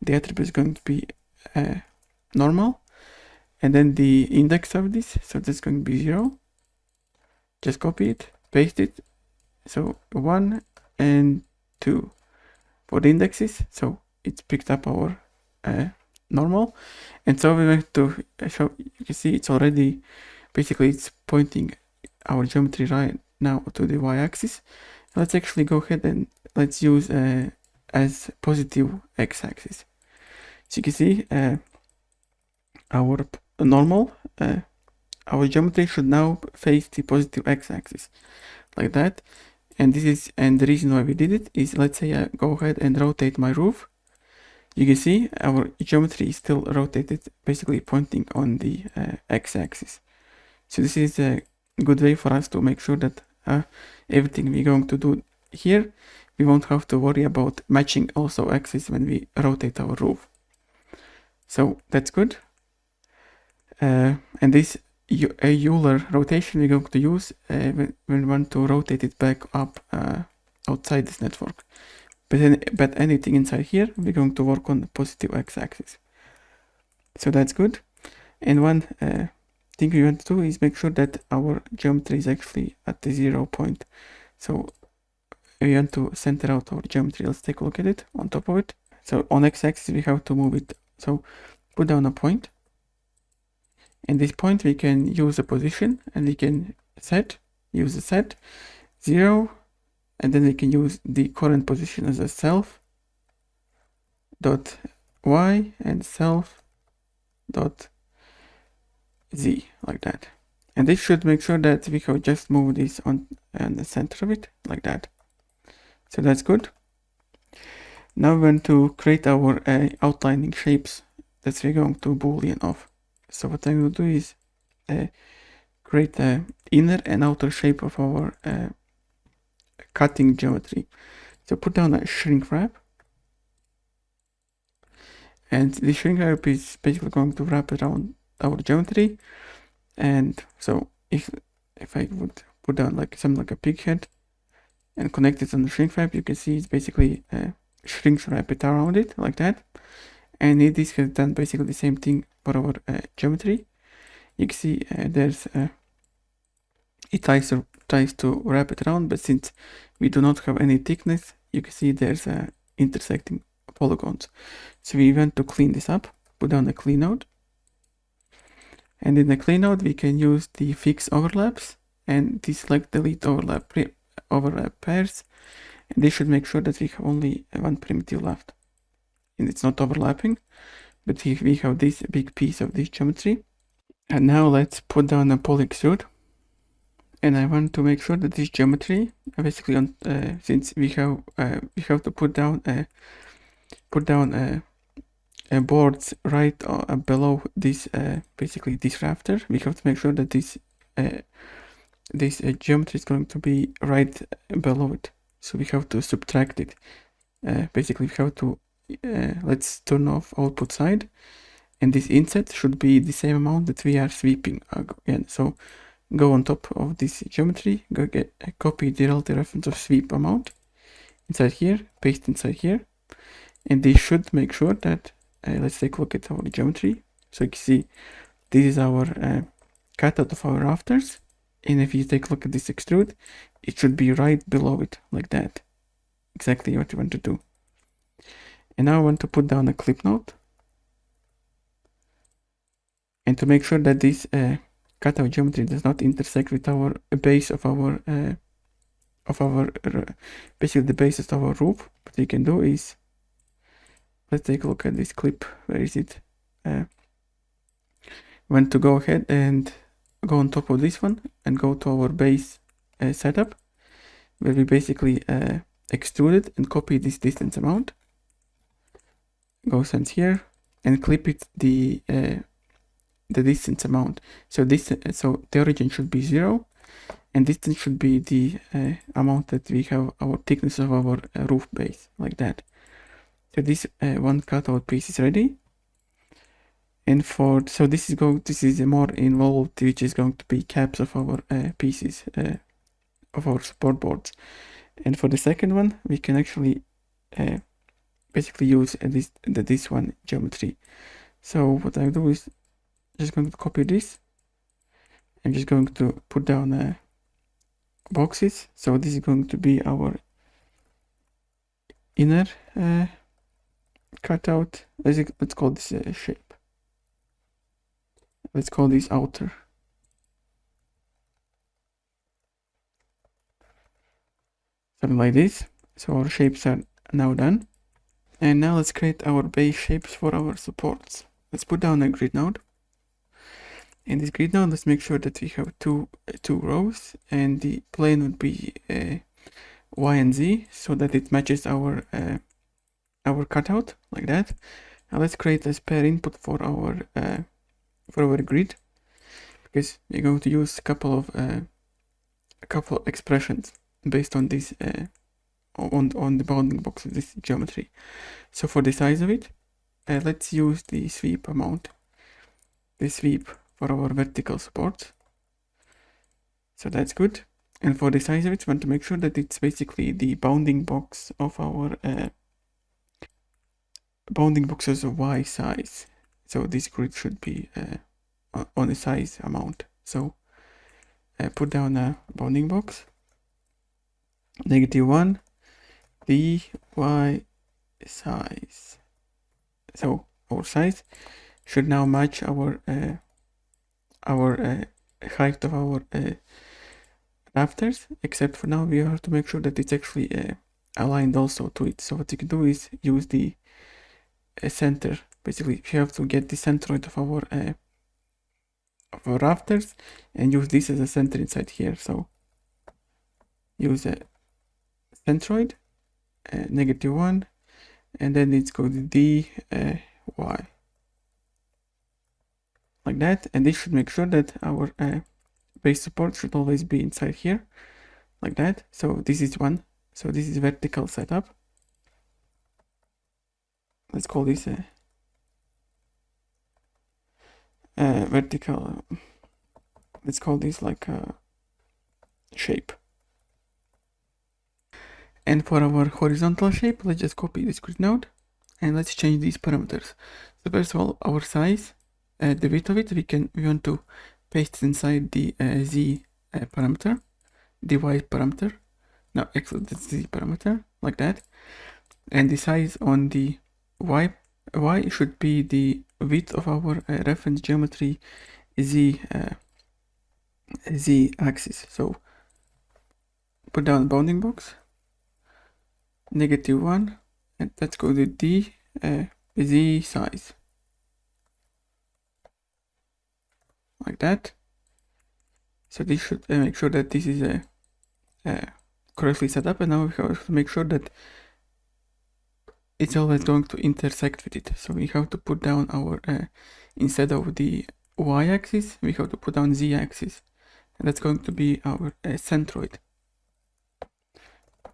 A: The attribute is going to be normal, and then the index of this, so that's going to be 0. Just copy it, paste it. So 1 and 2 for the indexes, so it's picked up our normal. And so we want to show, you can see it's already basically it's pointing our geometry right now to the y-axis. Let's actually go ahead and let's use as positive x-axis. So you can see our normal, our geometry should now face the positive x-axis like that. And the reason why we did it is, let's say I go ahead and rotate my roof. You can see our geometry is still rotated, basically pointing on the x-axis. So this is a good way for us to make sure that everything we're going to do here, we won't have to worry about matching also axis when we rotate our roof. So that's good. And this Euler rotation we're going to use when we want to rotate it back up outside this network. But anything inside here, we're going to work on the positive x-axis. So that's good. And one thing we want to do is make sure that our geometry is actually at the 0 point. So we want to center out our geometry. Let's take a look at it on top of it. So on x-axis, we have to move it. So put down a point. And this point we can use a position, and we can use the set 0, and then we can use the current position as a self dot y and self dot z, like that. And this should make sure that we can just move this on the center of it like that. So that's good. Now we want to create our outlining shapes that we're going to boolean off. So what I'm going to do is create the inner and outer shape of our cutting geometry. So put down a shrink wrap, and the shrink wrap is basically going to wrap around our geometry. And so if I would put down like something like a pig head and connect it on the shrink wrap, you can see it's basically shrink wrap it around it like that. And this has done basically the same thing for our geometry. You can see there's it tries to wrap it around, but since we do not have any thickness, you can see there's intersecting polygons. So we want to clean this up, put down a clean node, and in the clean node we can use the fix overlaps and deselect delete overlap pairs, and this should make sure that we have only one primitive left, and it's not overlapping, but we have this big piece of this geometry. And now let's put down a poly extrude, and I want to make sure that this geometry basically on since we have to put down boards right below this basically this rafter. We have to make sure that this geometry is going to be right below it, so we have to subtract it. Basically we have to let's turn off output side, and this inset should be the same amount that we are sweeping again. So go on top of this geometry, go get copy the relative reference of sweep amount inside here, paste inside here, and this should make sure that let's take a look at our geometry. So you can see this is our cutout of our rafters, and if you take a look at this extrude, it should be right below it, like that. Exactly what you want to do. And now I want to put down a clip note, and to make sure that this cutout geometry does not intersect with our base of our basically the basis of our roof, what you can do is, let's take a look at this clip. Where is it? Want to go ahead and go on top of this one and go to our base setup, where we basically extrude it and copy this distance amount. Go sense here and clip it the distance amount. So this so the origin should be 0, and distance should be the amount that we have our thickness of our roof base, like that. So this one cutout piece is ready. And so this is more involved, which is going to be caps of our pieces of our support boards. And for the second one, we can actually basically use this one geometry. So what I do is just going to copy this. I'm just going to put down boxes. So this is going to be our inner cutout. Let's call this shape. Let's call this outer. Something like this. So our shapes are now done. And now let's create our base shapes for our supports. Let's put down a grid node. In this grid node, let's make sure that we have two rows, and the plane would be Y and Z, so that it matches our cutout, like that. Now let's create a spare input for our grid, because we're going to use a couple of expressions based on this on the bounding box of this geometry. So for the size of it, let's use the sweep amount, the sweep for our vertical supports. So that's good. And for the size of it, we want to make sure that it's basically the bounding box of our bounding boxes of Y size. So this grid should be on a size amount. So put down a bounding box, -1, the Y size. So our size should now match our height of our rafters, except for now we have to make sure that it's actually aligned also to it. So what you can do is use the center. Basically, you have to get the centroid of our rafters and use this as a center inside here. So use a centroid, -1, and then it's called dy, like that. And this should make sure that our base support should always be inside here, like that. So this is one. So this is vertical setup. Let's call this a vertical. Let's call this like a shape. And for our horizontal shape, let's just copy this grid node and let's change these parameters. So first of all, our size, the width of it, we want to paste inside the z parameter, the y parameter. No, actually the z parameter, like that. And the size on the y should be the width of our reference geometry z axis. So put down bounding box, -1, and let's go to the z size, like that. So this should make sure that this is correctly set up, and now we have to make sure that it's always going to intersect with it. So we have to put down our instead of the y-axis, we have to put down z-axis, and that's going to be our centroid.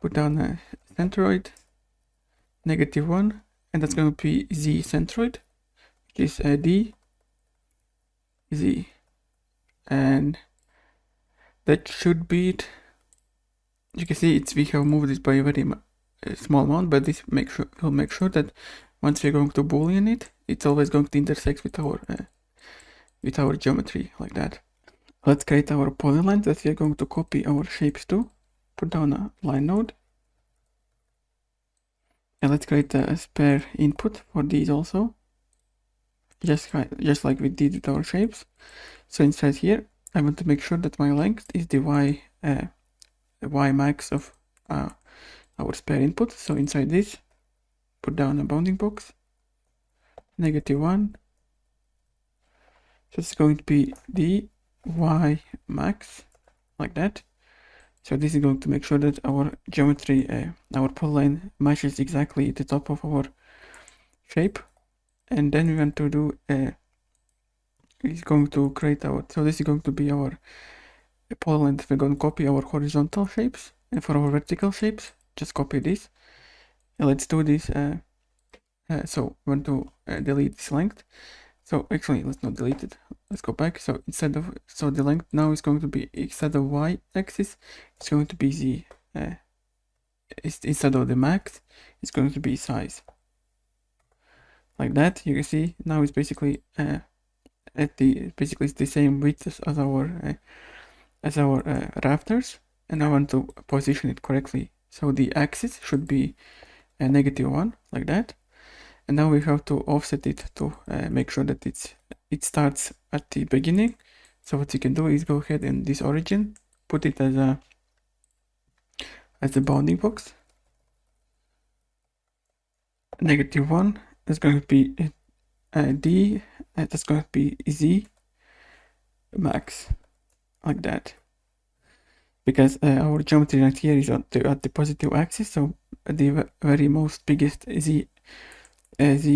A: Put down a centroid, -1, and that's going to be z centroid, which is d z, and that should be it. You can see we have moved it by a very small amount, but this will make sure that once we're going to boolean it, it's always going to intersect with our geometry like that. Let's create our polylines that we're going to copy our shapes to. Put down a line node. And let's create a spare input for these also. Just like we did with our shapes. So inside here, I want to make sure that my length is the y max of our spare input. So inside this, put down a bounding box, -1. So it's going to be the y max, like that. So this is going to make sure that our geometry, our polyline matches exactly the top of our shape. And then we want to do is going to create our, so this is going to be our polyline that we're going to copy our horizontal shapes, and for our vertical shapes, just copy this. And let's do this. So we want to delete this length. So actually, let's not delete it. Let's go back. So the length now is going to be, instead of y axis, it's going to be z. Instead of the max, it's going to be size. Like that. You can see now it's basically it's the same width as our rafters, and I want to position it correctly. So the axis should be -1, like that. And now we have to offset it to make sure that it starts at the beginning. So what you can do is go ahead and this origin, put it as a bounding box. -1 is going to be d, that's going to be z max, like that. Because our geometry right here is at the positive axis, so the very most biggest z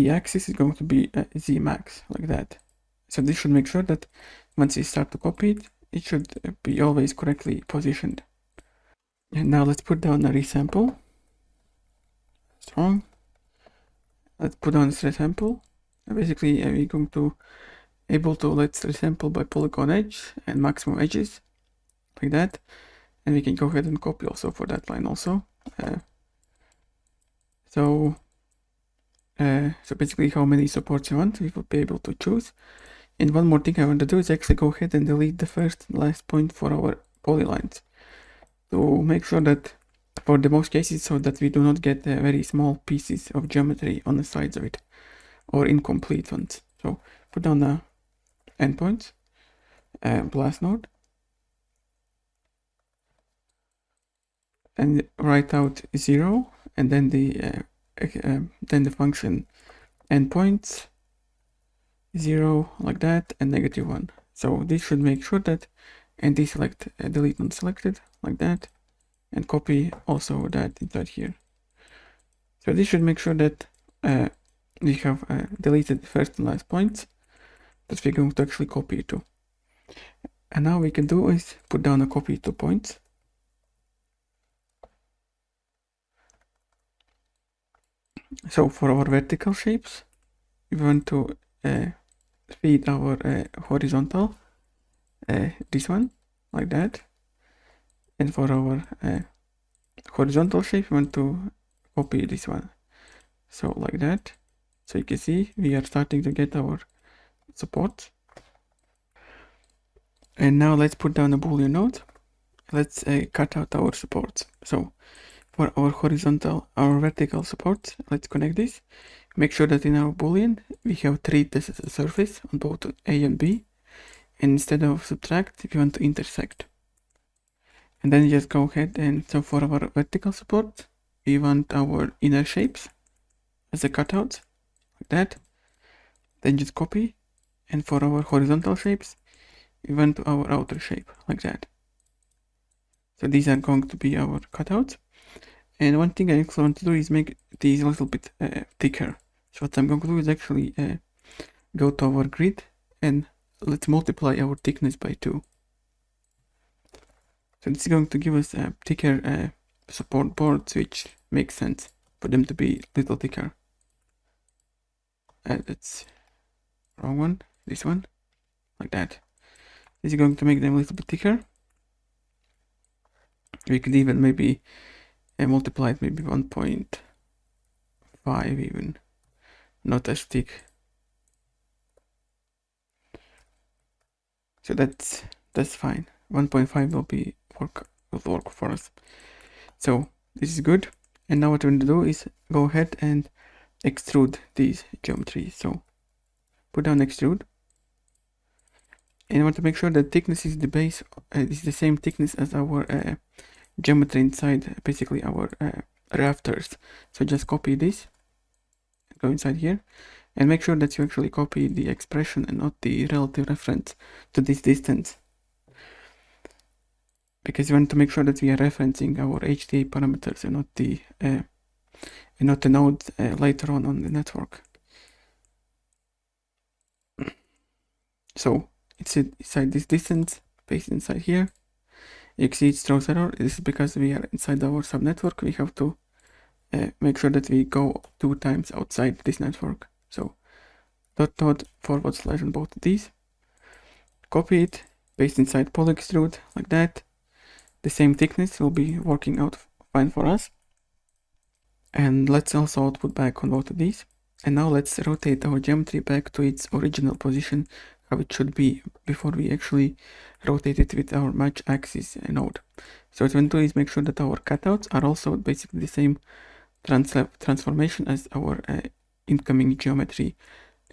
A: axis is going to be z max, like that. So this should make sure that once you start to copy it, it should be always correctly positioned. And now let's put down a resample. Strong. Let's put down this resample. Basically, we're going to let's resample by polygon edge and maximum edges, like that. And we can go ahead and copy also for that line also. So basically how many supports you want, we will be able to choose. And one more thing I want to do is actually go ahead and delete the first and last point for our polylines, to make sure that for the most cases, so that we do not get very small pieces of geometry on the sides of it, or incomplete ones. So put down the endpoints, blast node, and write out 0, and then the function endpoints 0, like that, and -1. So this should make sure that, and deselect delete non-selected, like that, and copy also that inside here. So this should make sure that we have deleted the first and last points that we're going to actually copy to. And now we can do is put down a copy to points. So for our vertical shapes, we want to feed our horizontal, this one, like that. And for our horizontal shape, we want to copy this one, so like that. So you can see we are starting to get our support. And now let's put down a boolean node. Let's cut out our supports. So for our vertical supports, let's connect this. Make sure that in our boolean we have treat this as a surface on both A and B, and instead of subtract, we want to intersect. And then just go ahead and, so for our vertical support, we want our inner shapes as a cutout, like that. Then just copy, and for our horizontal shapes, we want our outer shape, like that. So these are going to be our cutouts. And one thing I also want to do is make these a little bit thicker. So what I'm going to do is actually go to our grid, and let's multiply our thickness by 2. So this is going to give us a thicker support boards, which makes sense for them to be a little thicker. That's wrong one, this one, like that. This is going to make them a little bit thicker. We could even maybe multiply it maybe 1.5 even, not as thick. So that's fine. 1.5 will work for us. So this is good. And now what we're going to do is go ahead and extrude these geometries. So put down extrude. And I want to make sure that thickness is the base, is the same thickness as our geometry inside, basically our rafters. So just copy this, go inside here, and make sure that you actually copy the expression and not the relative reference to this distance, because you want to make sure that we are referencing our HDA parameters and not the node later on the network. So it's inside this distance, paste inside here. You can see it throws error. This is because we are inside our subnetwork. We have to make sure that we go 2 times outside this network. So dot / on both of these. Copy it, paste inside poly extrude like that. The same thickness will be working out fine for us. And let's also output back on both of these. And now let's rotate our geometry back to its original position, how it should be before we actually rotate it with our match axis node. So what we're going to do is make sure that our cutouts are also basically the same transformation as our incoming geometry.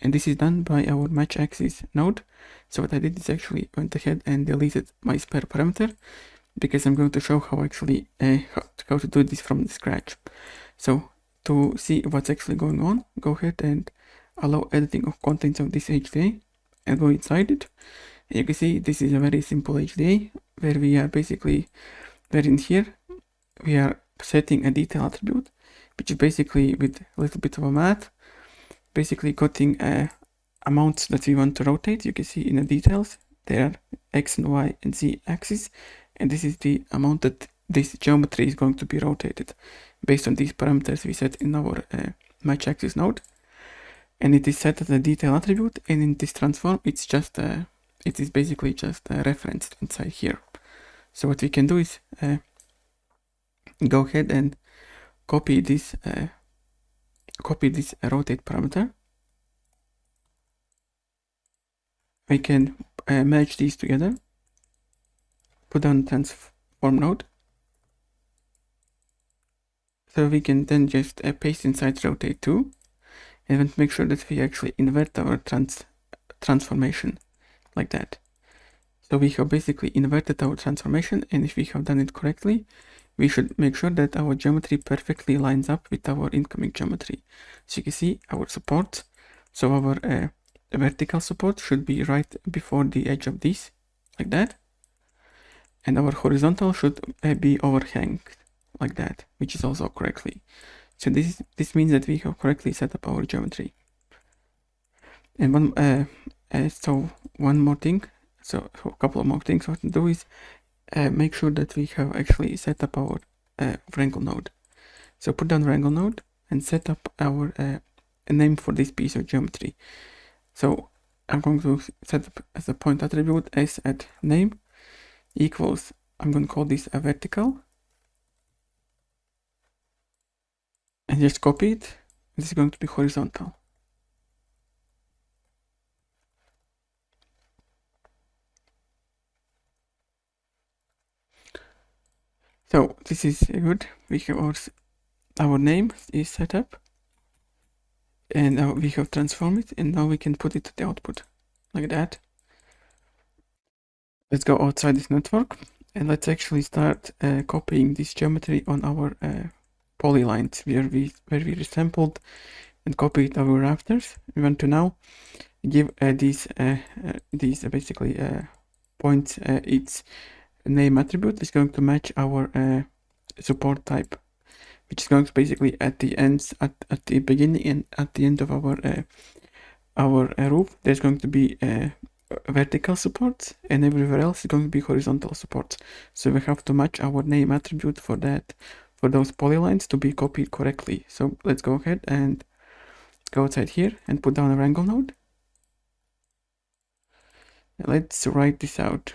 A: And this is done by our match axis node. So what I did is actually went ahead and deleted my spare parameter, because I'm going to show how actually how to do this from scratch. So to see what's actually going on, go ahead and allow editing of contents of this HDA and go inside it. And you can see this is a very simple HDA where we are basically, in here we are setting a detail attribute, which is basically with a little bit of a math, basically cutting amounts that we want to rotate. You can see in the details there are X and Y and Z axis, and this is the amount that this geometry is going to be rotated based on these parameters we set in our match axis node. And it is set as a detail attribute, and in this transform it's just it is basically just referenced inside here. So what we can do is go ahead and copy this rotate parameter. We can merge these together, put on transform node. So we can then just paste inside rotate 2, and make sure that we actually invert our transformation like that. So we have basically inverted our transformation, and if we have done it correctly, we should make sure that our geometry perfectly lines up with our incoming geometry. So you can see our support. So our vertical support should be right before the edge of this, like that. And our horizontal should be overhang like that, which is also correctly. So this means that we have correctly set up our geometry. And one more thing. So a couple of more things what to do is make sure that we have actually set up our wrangle node. So put down wrangle node and set up our name for this piece of geometry. So I'm going to set up as a point attribute s at name equals, I'm going to call this a vertical, and just copy it. This is going to be horizontal. So this is good. We have our name is set up, and now we have transformed it, and now we can put it to the output like that. Let's go outside this network, and let's actually start copying this geometry on our polylines where we resampled and copied our rafters. We want to now give these basically points its name attribute is going to match our support type, which is going to basically at the ends, at the beginning and at the end of our roof, there's going to be vertical supports, and everywhere else is going to be horizontal supports. So we have to match our name attribute for that, for those polylines to be copied correctly. So let's go ahead and go outside here and put down a wrangle node. Let's write this out.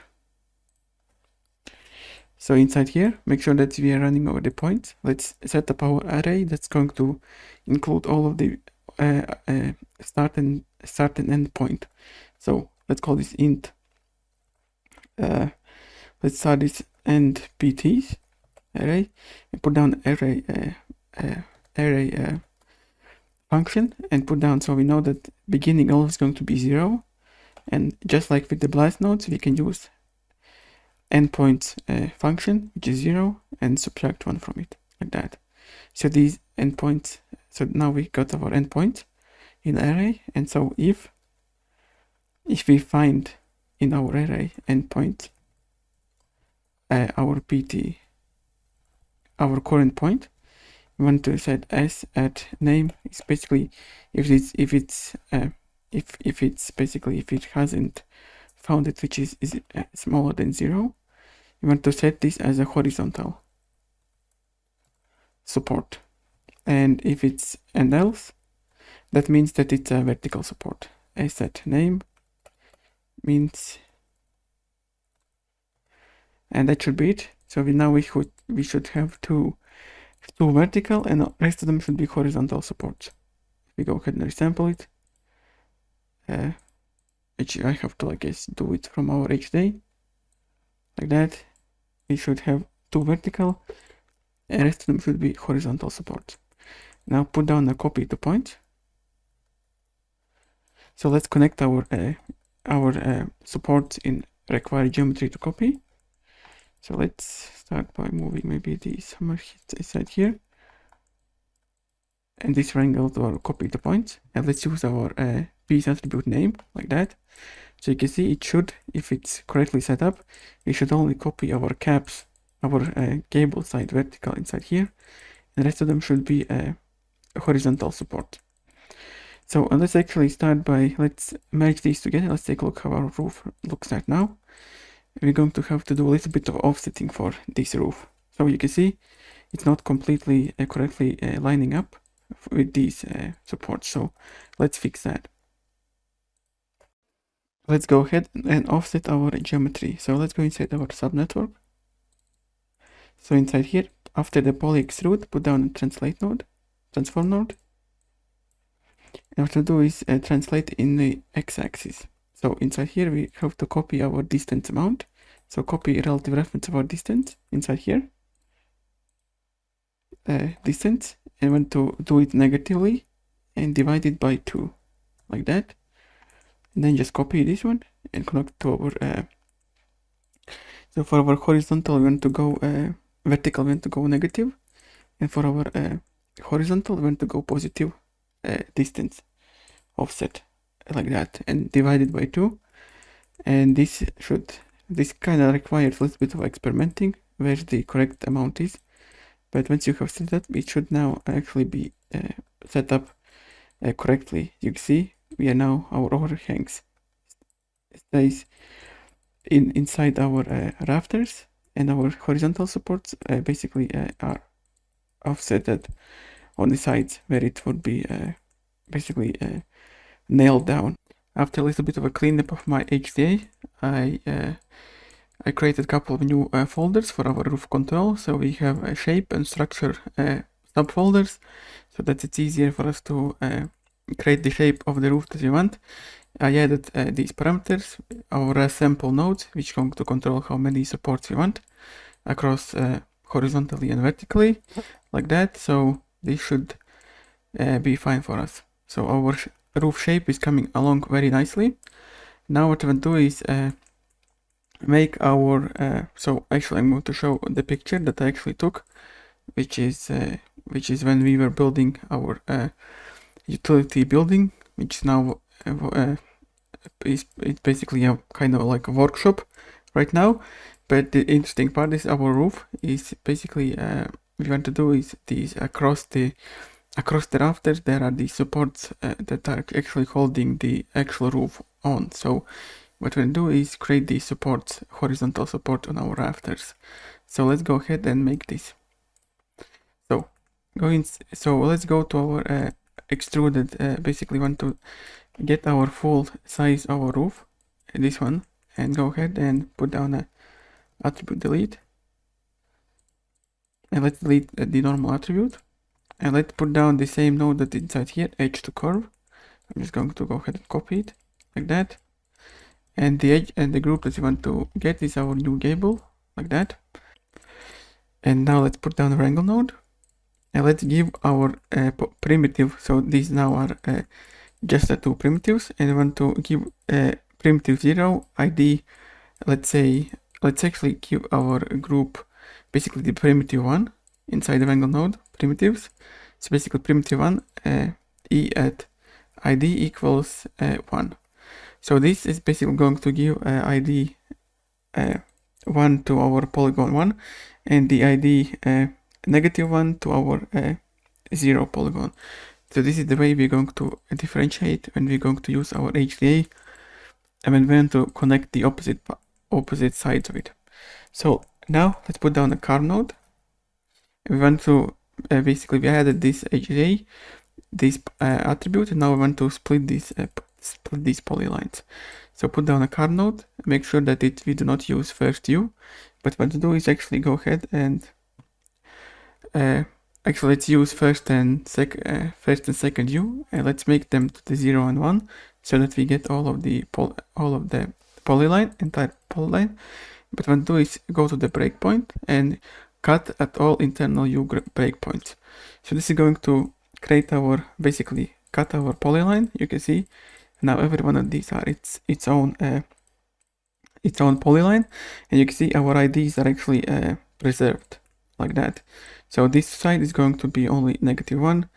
A: So inside here, make sure that we are running over the points. Let's set up our array that's going to include all of the start and end point. So let's call this int. Let's start this end pts array and put down array function and put down, so we know that beginning always going to be 0, and just like with the blast nodes, we can use endpoints function, which is 0, and subtract 1 from it, like that. So these endpoints, so now we got our endpoint in array, and so if we find in our array endpoint our pt, our current point, we want to set s at name. It's basically if it hasn't found it, which is smaller than 0, you want to set this as a horizontal support, and if it's and else, that means that it's a vertical support. S at name means, and that should be it. So we should have two vertical, and the rest of them should be horizontal supports. We go ahead and resample it. Which I have to, I guess, do it from our HDA, like that. We should have two vertical, and the rest of them should be horizontal supports. Now put down a copy to point. So let's connect our supports in require geometry to copy. So let's start by moving maybe this hammer inside here, and this triangle to our copy to point, and let's use our piece attribute name, like that. So you can see it should, if it's correctly set up, we should only copy our caps, our cable side vertical inside here, and the rest of them should be horizontal support. So let's actually start by, let's merge these together. Let's take a look how our roof looks like now. We're going to have to do a little bit of offsetting for this roof. So you can see it's not completely correctly lining up with these supports. So let's fix that. Let's go ahead and offset our geometry. So let's go inside our subnetwork. So inside here, after the poly extrude, put down a translate node, transform node. And what to do is translate in the x-axis. So inside here we have to copy our distance amount. So copy relative reference of our distance inside here. Distance, and want to do it negatively and divide it by 2, like that. And then just copy this one and connect to our so for our horizontal we want to go vertical, we want to go negative, and for our horizontal we want to go positive distance offset, like that, and divide it by 2. And this kind of requires a little bit of experimenting where the correct amount is, but once you have set that, it should now actually be set up correctly. You can see we are now, our overhangs stays inside our rafters, and our horizontal supports basically are offsetted on the sides where it would be basically nailed down. After a little bit of a cleanup of my HDA, I created a couple of new folders for our roof control. So we have a shape and structure subfolders, so that it's easier for us to create the shape of the roof that we want. I added these parameters, our sample nodes, which are going to control how many supports we want across horizontally and vertically, like that. So this should be fine for us. So our roof shape is coming along very nicely. Now what we'll do is make our so actually I'm going to show the picture that I actually took, which is when we were building our utility building, which is now it's basically a kind of like a workshop right now. But the interesting part is our roof is basically we want to do is these across the rafters there are these supports that are actually holding the actual roof on. So what we'll do is create these supports, horizontal support on our rafters. So let's go ahead and make this. So let's go to our extruded, basically want to get our full size of our roof, this one, and go ahead and put down a attribute delete. and let's delete the normal attribute, and let's put down the same node that inside here, edge to curve. I'm just going to go ahead and copy it like that, and the edge and the group that we want to get is our new gable, like that. And now let's put down a wrangle node, and let's give our primitive, so these now are just the two primitives, and we want to give primitive 0 id. Let's actually give our group basically the primitive 1 inside the wrangle node primitives. So basically primitive 1 e at id equals 1. So this is basically going to give id 1 to our polygon 1, and the id -1 to our 0 polygon. So this is the way we're going to differentiate when we're going to use our HDA, and when we want to connect the opposite sides of it. So now let's put down a carve node. We want to basically we added this HDA, this attribute, and now we want to split these polylines. So put down a carve node, make sure that we do not use first U, but what to do is actually go ahead and actually let's use first and second U, and let's make them to the 0 and 1, so that we get all of the polyline, entire polyline. But what to do is go to the breakpoint and cut at all internal U breakpoints. So this is going to create our, basically cut our polyline. You can see now every one of these are its own polyline, and you can see our IDs are actually preserved like that. So this side is going to be only -1,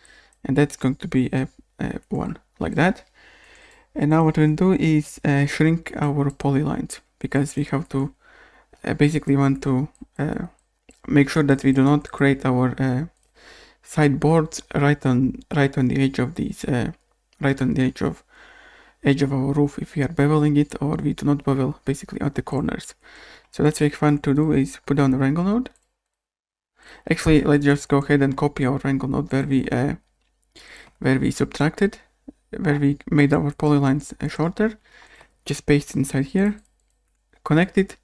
A: and that's going to be 1 like that. And now what we'll do is shrink our polylines, because we have to basically want to make sure that we do not create our sideboards right on the edge of these edge of our roof if we are beveling it, or we do not bevel basically at the corners. So that's very fun to do is put down the wrangle node. Actually, let's just go ahead and copy our wrangle node where we subtracted, where we made our polylines shorter. Just paste inside here, connect it,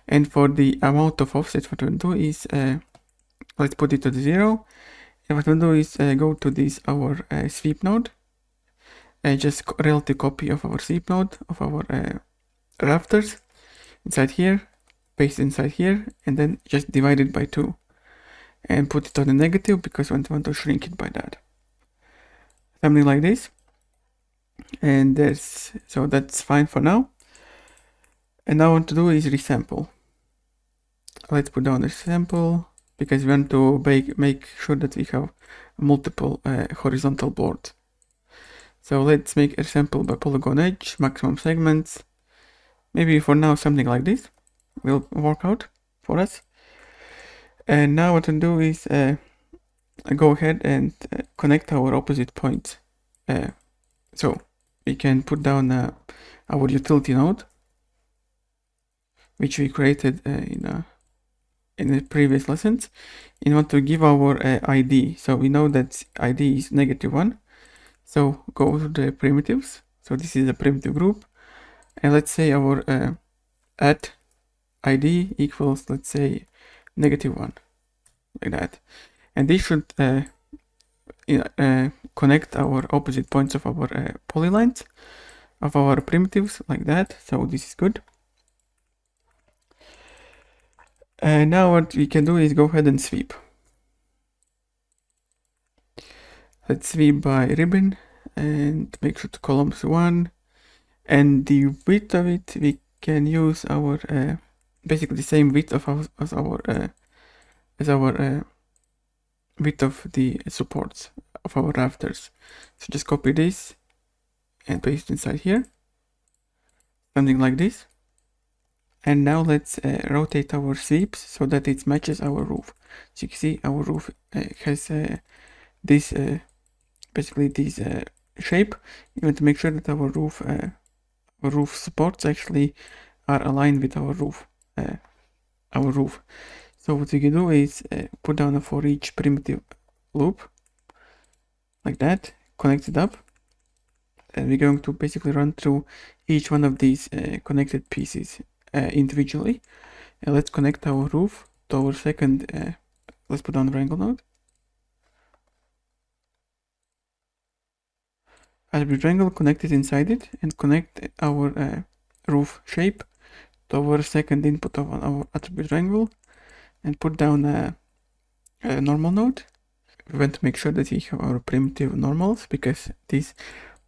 A: and for the amount of offset, what we'll do is let's put it to the 0. And what we'll do is go to this our sweep node, just relative copy of our sweep node of our rafters inside here, paste inside here, and then just divide it by 2 and put it on the negative, because we want to shrink it by that, something like this. And so that's fine for now. And now what I want to do is resample. Let's put down the sample, because we want to make sure that we have multiple horizontal boards. So let's make a sample by polygon edge, maximum segments. Maybe for now something like this will work out for us. And now what we'll do is go ahead and connect our opposite points. So we can put down our utility node, which we created in the previous lessons, and want to give our ID. So we know that ID is -1. So go to the primitives. So this is a primitive group, and let's say our at ID equals, let's say, -1, like that. And this should connect our opposite points of our polylines of our primitives like that. So this is good. And now what we can do is go ahead and sweep. Let's sweep by ribbon and make sure to columns 1, and the width of it we can use our basically the same width of as our width of the supports of our rafters. So just copy this and paste inside here, something like this. And now let's rotate our sweeps so that it matches our roof. So you can see our roof has this basically this shape. You want to make sure that our roof supports actually are aligned with our roof. So what we can do is put down a for each primitive loop like that, connect it up, and we're going to basically run through each one of these connected pieces individually. And let's connect our roof to our second Let's put down the wrangle node. Attribute wrangle, connect it inside it, and connect our roof shape to our second input of our attribute wrangle, and put down a normal node. We want to make sure that we have our primitive normals, because these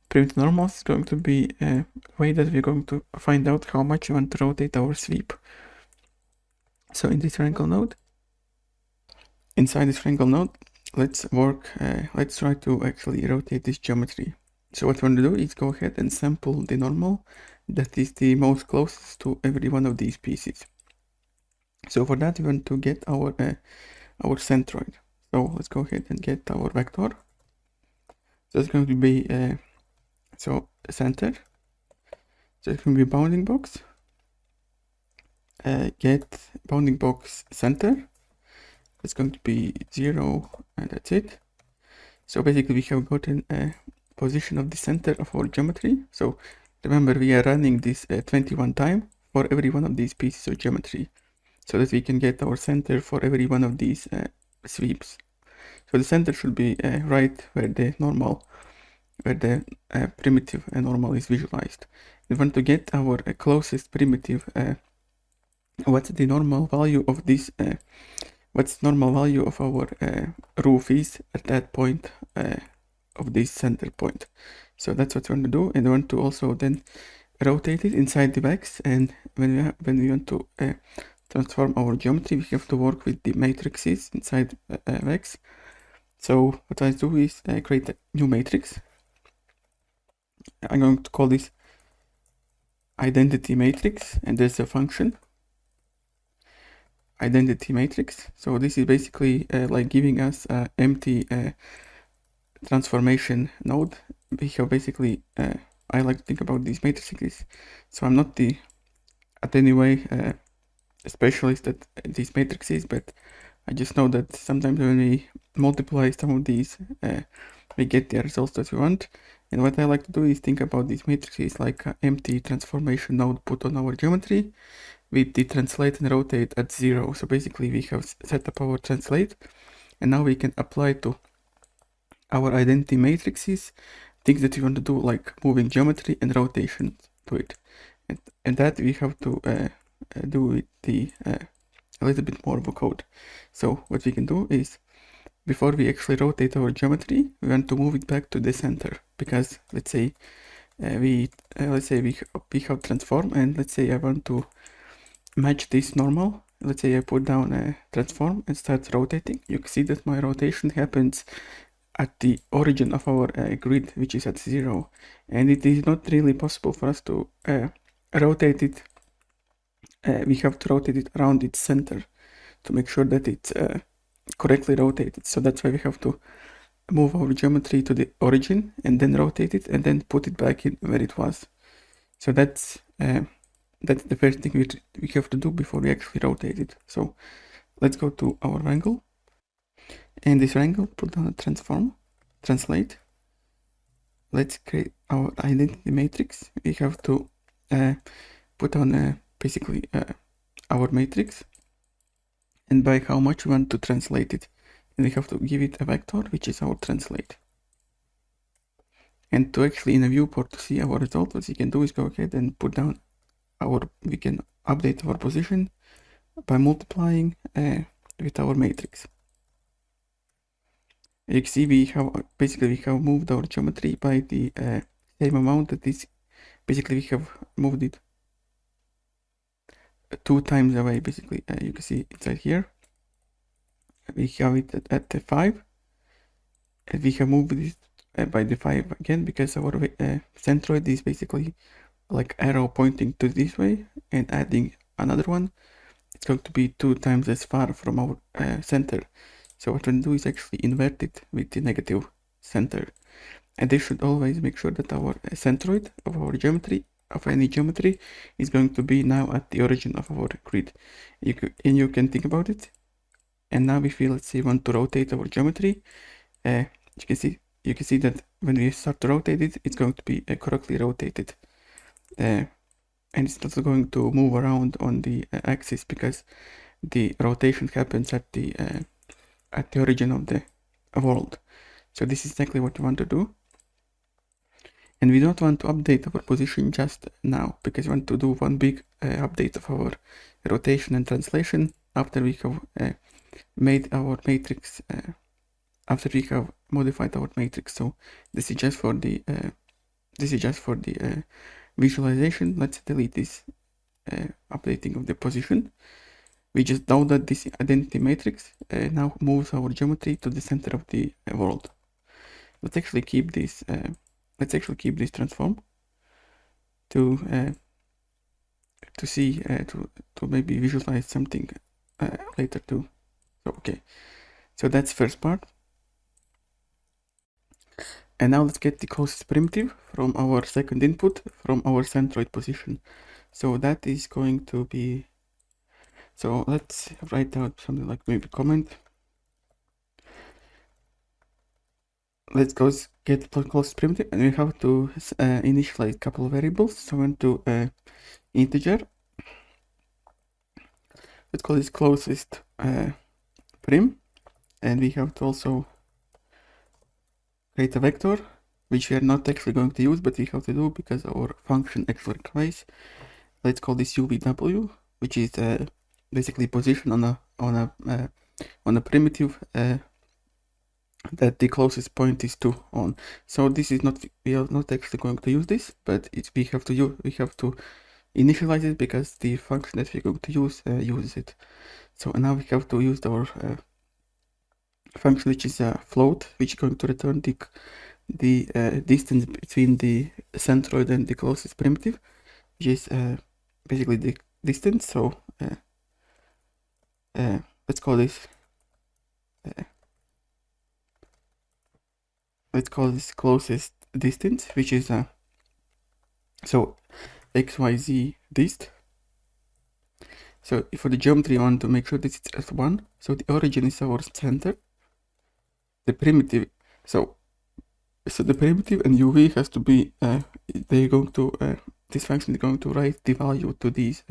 A: primitive normals is going to be a way that we're going to find out how much we want to rotate our sweep. So in this wrangle node, inside this wrangle node, let's try to actually rotate this geometry. So what we want to do is go ahead and sample the normal that is the most closest to every one of these pieces. So for that we want to get our centroid. So let's go ahead and get our vector. So it's going to be center. So it's going to be bounding box. Get bounding box center. It's going to be 0, and that's it. So basically we have gotten a position of the center of our geometry. So remember, we are running this 21 times for every one of these pieces of geometry, so that we can get our center for every one of these sweeps. So the center should be right where the normal, where the primitive normal is visualized. We want to get our closest primitive. What's the normal value of this? What's normal value of our roof is at that point of this center point. So that's what we want to do, and we want to also then rotate it inside the wax. And when we want to transform our geometry, we have to work with the matrices inside wax. So what I do is create a new matrix. I'm going to call this identity matrix, and there's a function identity matrix. So this is basically like giving us an empty transformation node. We have basically I like to think about these matrices. So I'm not at any way a specialist at these matrices, but I just know that sometimes when we multiply some of these, we get the results that we want. And what I like to do is think about these matrices like an empty transformation node put on our geometry with the translate and rotate at 0. So basically we have set up our translate, and now we can apply to our identity matrices things that we want to do, like moving geometry and rotation to it. And that we have to do with the a little bit more of a code. So what we can do is, before we actually rotate our geometry, we want to move it back to the center, because let's say we have transform, and let's say I want to match this normal. Let's say I put down a transform and start rotating. You can see that my rotation happens at the origin of our grid, which is at 0, and it is not really possible for us to rotate it. We have to rotate it around its center to make sure that it's correctly rotated. So that's why we have to move our geometry to the origin and then rotate it and then put it back in where it was. So that's the first thing we have to do before we actually rotate it. So let's go to our wrangle, and this wrangle, put down a transform, translate. Let's create our identity matrix. We have to put on basically our matrix, and by how much we want to translate it, and we have to give it a vector, which is our translate. And to actually in a viewport to see our result, what we can do is go ahead and put down we can update our position by multiplying with our matrix. You can see we have moved our geometry by the same amount that is, basically we have moved it 2 times away. Basically you can see inside here we have it at the 5, and we have moved it by the 5 again, because our centroid is basically like arrow pointing to this way, and adding another one, it's going to be 2 times as far from our center. So what we do is actually invert it with the negative center, and this should always make sure that our centroid of our geometry, of any geometry, is going to be now at the origin of our grid. You can think about it. And now if we, let's say, want to rotate our geometry, you can see that when we start to rotate it, it's going to be correctly rotated, and it's not going to move around on the axis, because the rotation happens at the at the origin of the world. So this is exactly what we want to do. And we don't want to update our position just now, because we want to do one big update of our rotation and translation after we have made our matrix, after we have modified our matrix. So this is just for the visualization. Let's delete this updating of the position. We just know that this identity matrix now moves our geometry to the center of the world. Let's actually keep this. Let's actually keep this transform to see to maybe visualize something later too. So okay, so that's first part. And now let's get the closest primitive from our second input from our centroid position. So that is going to be, so let's write out something like maybe comment. Let's go get the closest primitive, and we have to initialize a couple of variables. So we want to integer. Let's call this closest prim, and we have to also create a vector, which we are not actually going to use, but we have to do because our function actually requires. Let's call this UVW, which is basically position on a primitive that the closest point is 2 on. So this is not, we are not actually going to use this, but we have to initialize it because the function that we're going to use uses it. So now we have to use our function, which is a float, which is going to return the distance between the centroid and the closest primitive, which is basically the distance. So let's call this closest distance, which is so xyz dist. So for the geometry, I want to make sure this is as 1. So the origin is our center. The primitive, so the primitive and uv has to be they're going to this function is going to write the value to these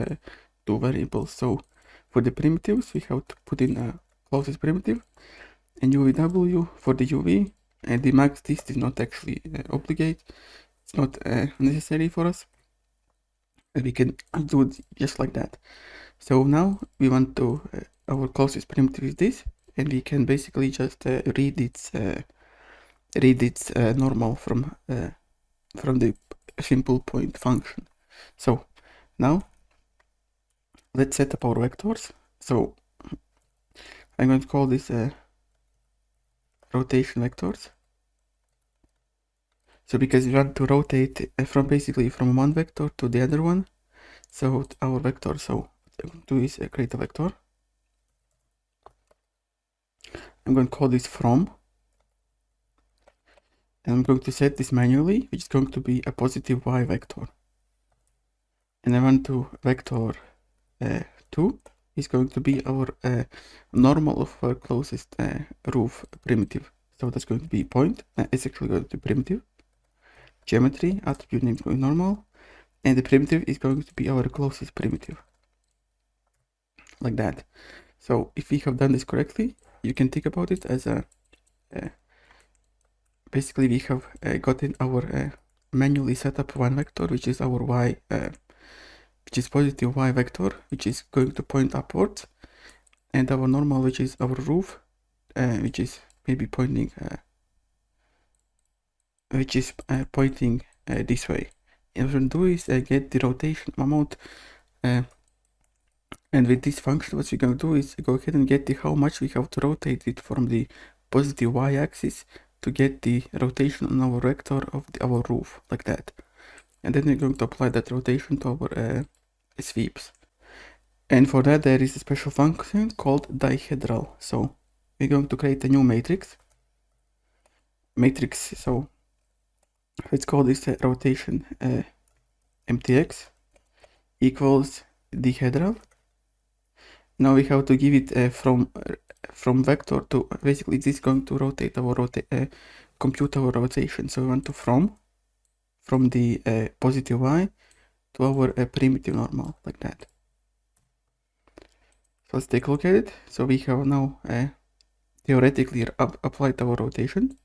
A: two variables. So for the primitives, we have to put in a closest primitive, and UVW for the UV, and the max dist is not actually obligate. It's not necessary for us. And we can do it just like that. So now we want to our closest primitive is this, and we can basically just read its normal from the simple point function. So now let's set up our vectors. So I'm going to call this rotation vectors. So because we want to rotate from one vector to the other one, so our vector, so what I'm going to do is create a vector. I'm going to call this from, and I'm going to set this manually, which is going to be a positive y vector. And I want to vector 2 is going to be our normal of our closest roof primitive. So that's going to be point. It's actually going to be primitive. Geometry, attribute name is going normal, and the primitive is going to be our closest primitive. Like that. So if we have done this correctly, you can think about it as a basically we have gotten our manually set up one vector, which is our y, which is positive y vector, which is going to point upwards, and our normal, which is our roof, which is maybe pointing this way. And what we do is get the rotation amount, and with this function, what we're going to do is go ahead and get how much we have to rotate it from the positive y-axis to get the rotation on our vector of our roof, like that. And then we're going to apply that rotation to our sweeps. And for that, there is a special function called dihedral. So we're going to create a new matrix. So let's call this rotation mtx equals dihedral. Now we have to give it from vector to, basically this is going to rotate our compute our rotation. So we want to from the positive y to our primitive normal, like that. So let's take a look at it. So we have now the theoretically applied our rotation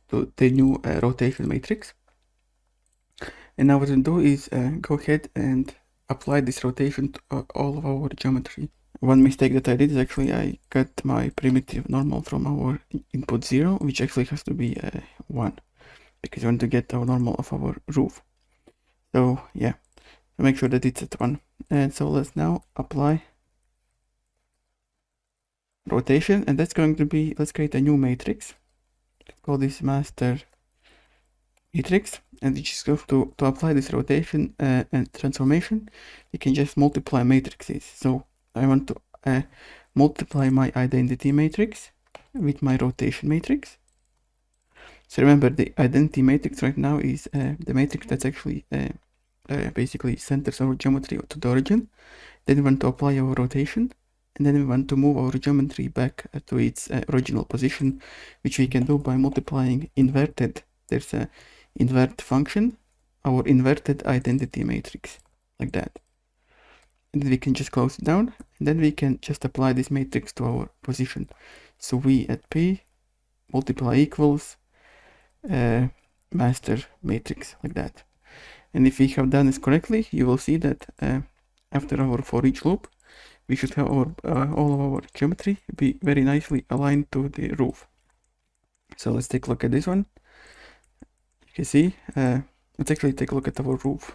A: to the new rotation matrix. And now what we'll do is go ahead and apply this rotation to all of our geometry. One mistake that I did is actually I got my primitive normal from our input 0, which actually has to be 1, because we want to get our normal of our roof. So yeah, so make sure that it's at 1. And so let's now apply rotation, and that's going to be, let's create a new matrix, call this master matrix, and you just go to apply this rotation and transformation, you can just multiply matrices. So I want to multiply my identity matrix with my rotation matrix. So remember, the identity matrix right now is the matrix that's actually basically centers our geometry to the origin. Then we want to apply our rotation, and then we want to move our geometry back to its original position, which we can do by multiplying inverted. There's a invert function, our inverted identity matrix, like that. And then we can just close it down, and then we can just apply this matrix to our position. So we at P multiply equals master matrix, like that. And if we have done this correctly, you will see that after our for each loop, we should have our all of our geometry be very nicely aligned to the roof. So let's take a look at this one. You can see, let's actually take a look at our roof.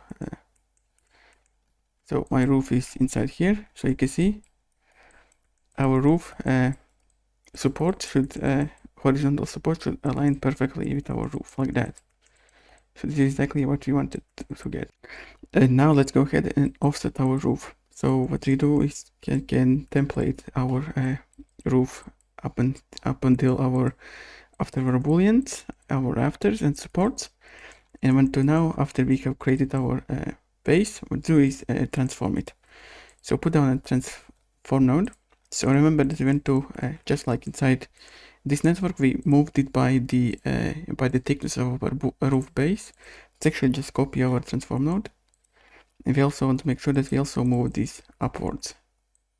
A: So my roof is inside here, so you can see our roof support should, horizontal support should align perfectly with our roof, like that. So this is exactly what we wanted to get. And now let's go ahead and offset our roof. So what we do is can template our roof up until after our booleans, our rafters and supports. And want to now, after we have created our base, what we do is transform it. So put down a transform node. So remember that we want to just like inside this network, we moved it by the thickness of our roof base. Let's actually just copy our transform node, and we also want to make sure that we also move this upwards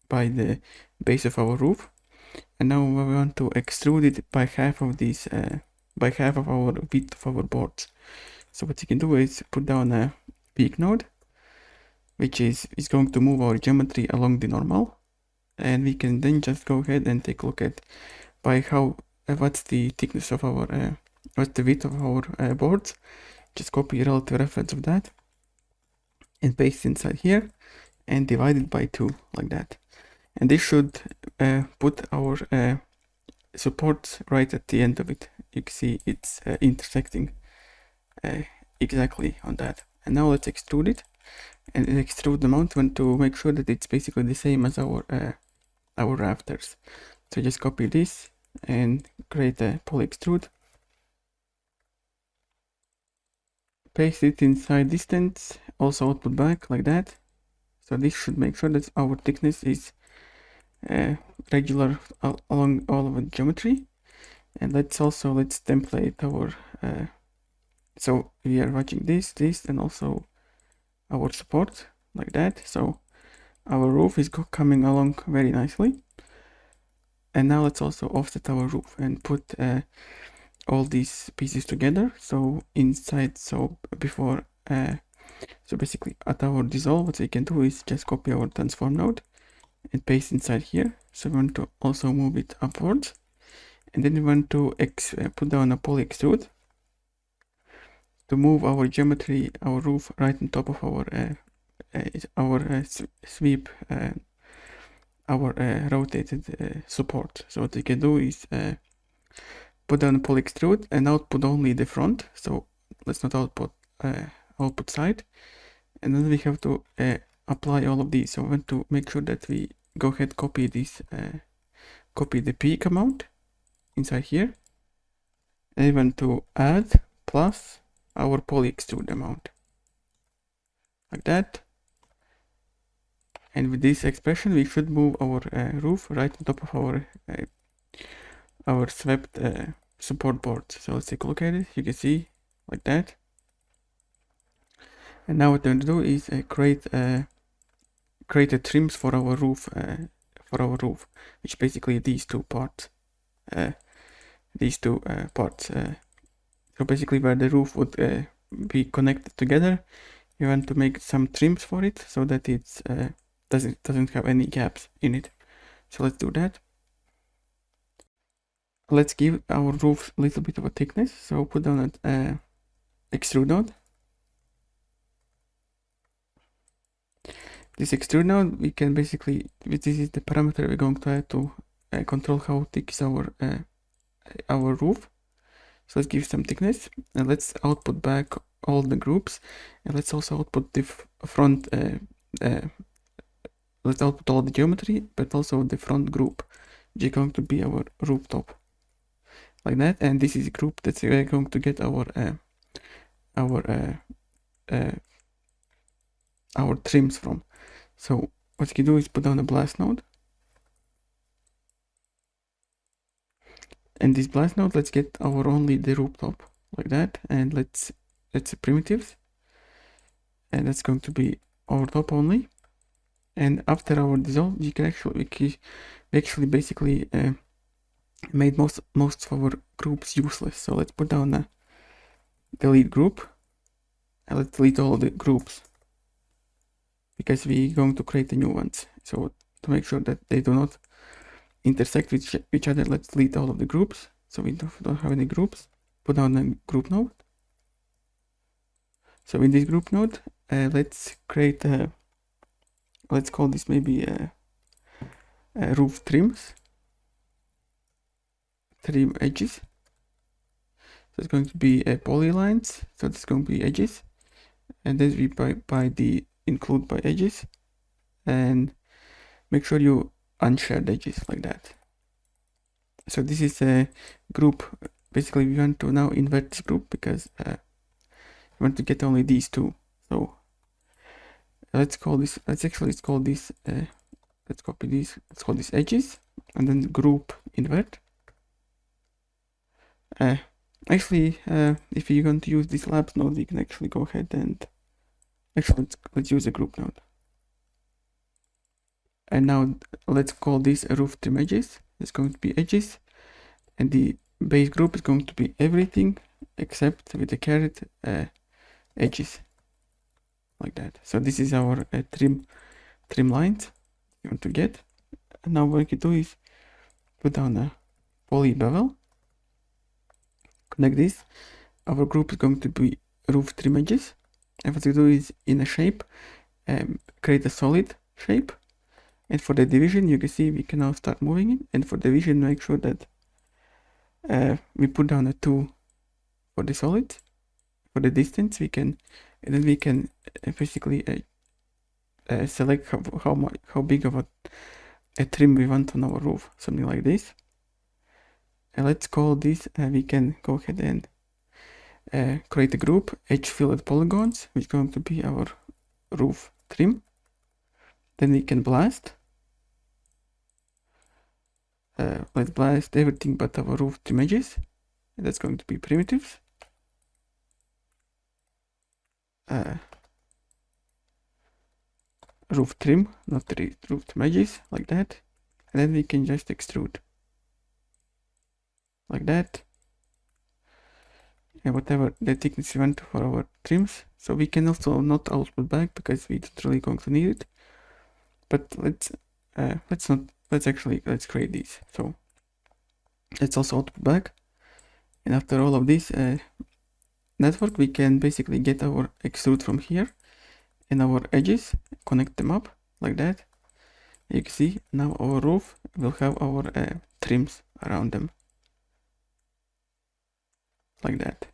A: by the base of our roof. And now we want to extrude it by half of this, by half of our width of our boards. So what you can do is put down a peak node, which is going to move our geometry along the normal, and we can then just go ahead and take a look at by how what's the thickness of our what's the width of our boards. Just copy a relative reference of that and paste inside here and divide it by 2, like that. And this should put our supports right at the end of it. You can see it's intersecting exactly on that. And now let's extrude it, and extrude the mount. We want to make sure that it's basically the same as our rafters. So just copy this and create a poly extrude, paste it inside distance, also output back, like that. So this should make sure that our thickness is regular along all of the geometry. And let's template our so we are watching this and also our support, like that. So our roof is coming along very nicely. And now let's also offset our roof and put all these pieces together. So inside, so before so basically at our dissolve, what we can do is just copy our transform node and paste inside here. So we want to also move it upwards, and then we want to put down a poly extrude to move our geometry, our roof, right on top of our sweep, our rotated support. So what we can do is put down a poly extrude and output only the front. So let's not output output side, and then we have to apply all of these. So we want to make sure that we go ahead, copy this, copy the peak amount inside here, and we want to add plus our poly extrude amount, like that. And with this expression, we should move our roof right on top of our swept support board. So let's take a look at it. You can see like that. And now what we're going to do is create a trims for our roof, which basically these two parts. these two parts. So basically where the roof would be connected together, you want to make some trims for it so that it doesn't have any gaps in it. So let's do that. Let's give our roof a little bit of a thickness. So put down an extrude node. This extrude node, we can basically, this is the parameter we're going to have to control how thick is our roof. So let's give some thickness, and let's output back all the groups, and let's also output the front. Let's output all the geometry, but also the front group, which is going to be our rooftop, like that. And this is a group that's going to get our trims from. So what you can do is put down a blast node. And this blast node, let's get our only the rooftop, like that. And let's primitives. And that's going to be our top only. And after our dissolve, you can we actually basically made most of our groups useless. So let's put down a delete group. And let's delete all the groups, because we're going to create the new ones. So to make sure that they do not intersect with each other, let's delete all of the groups. So we don't have any groups. Put down a group node. So in this group node, let's create let's call this maybe roof trims, trim edges. So it's going to be polylines. So it's going to be edges, and then we by the include by edges, and make sure you unshared edges like that. So this is a group. Basically, we want to now invert this group because we want to get only these two. So let's call this. Let's call this. Let's copy this. Let's call this edges, and then group invert. Actually, if you're going to use this labs node, you can actually go ahead and actually let's use a group node. And now let's call this a roof trim edges. It's going to be edges, and the base group is going to be everything except with the caret edges, like that. So this is our trim lines you want to get. And now what you can do is put down a poly bevel, connect this. Our group is going to be roof trim edges, and what you do is in a shape, create a solid shape. And for the division, you can see we can now start moving it. And for division, make sure that we put down a 2 for the solid. For the distance, we can, and then we can basically select how big of a trim we want on our roof, something like this. And let's call this. We can go ahead and create a group edge fillet polygons, which is going to be our roof trim. Then we can blast. Let's blast everything but our roof trim edges. And that's going to be primitives. Roof trim, not the roof trim edges, like that. And then we can just extrude. Like that. And whatever the thickness we want for our trims. So we can also not output back because we're not really going to need it. But let's create these. So let's also output back. And after all of this network, we can basically get our extrude from here and our edges, connect them up like that. You can see now our roof will have our trims around them, like that.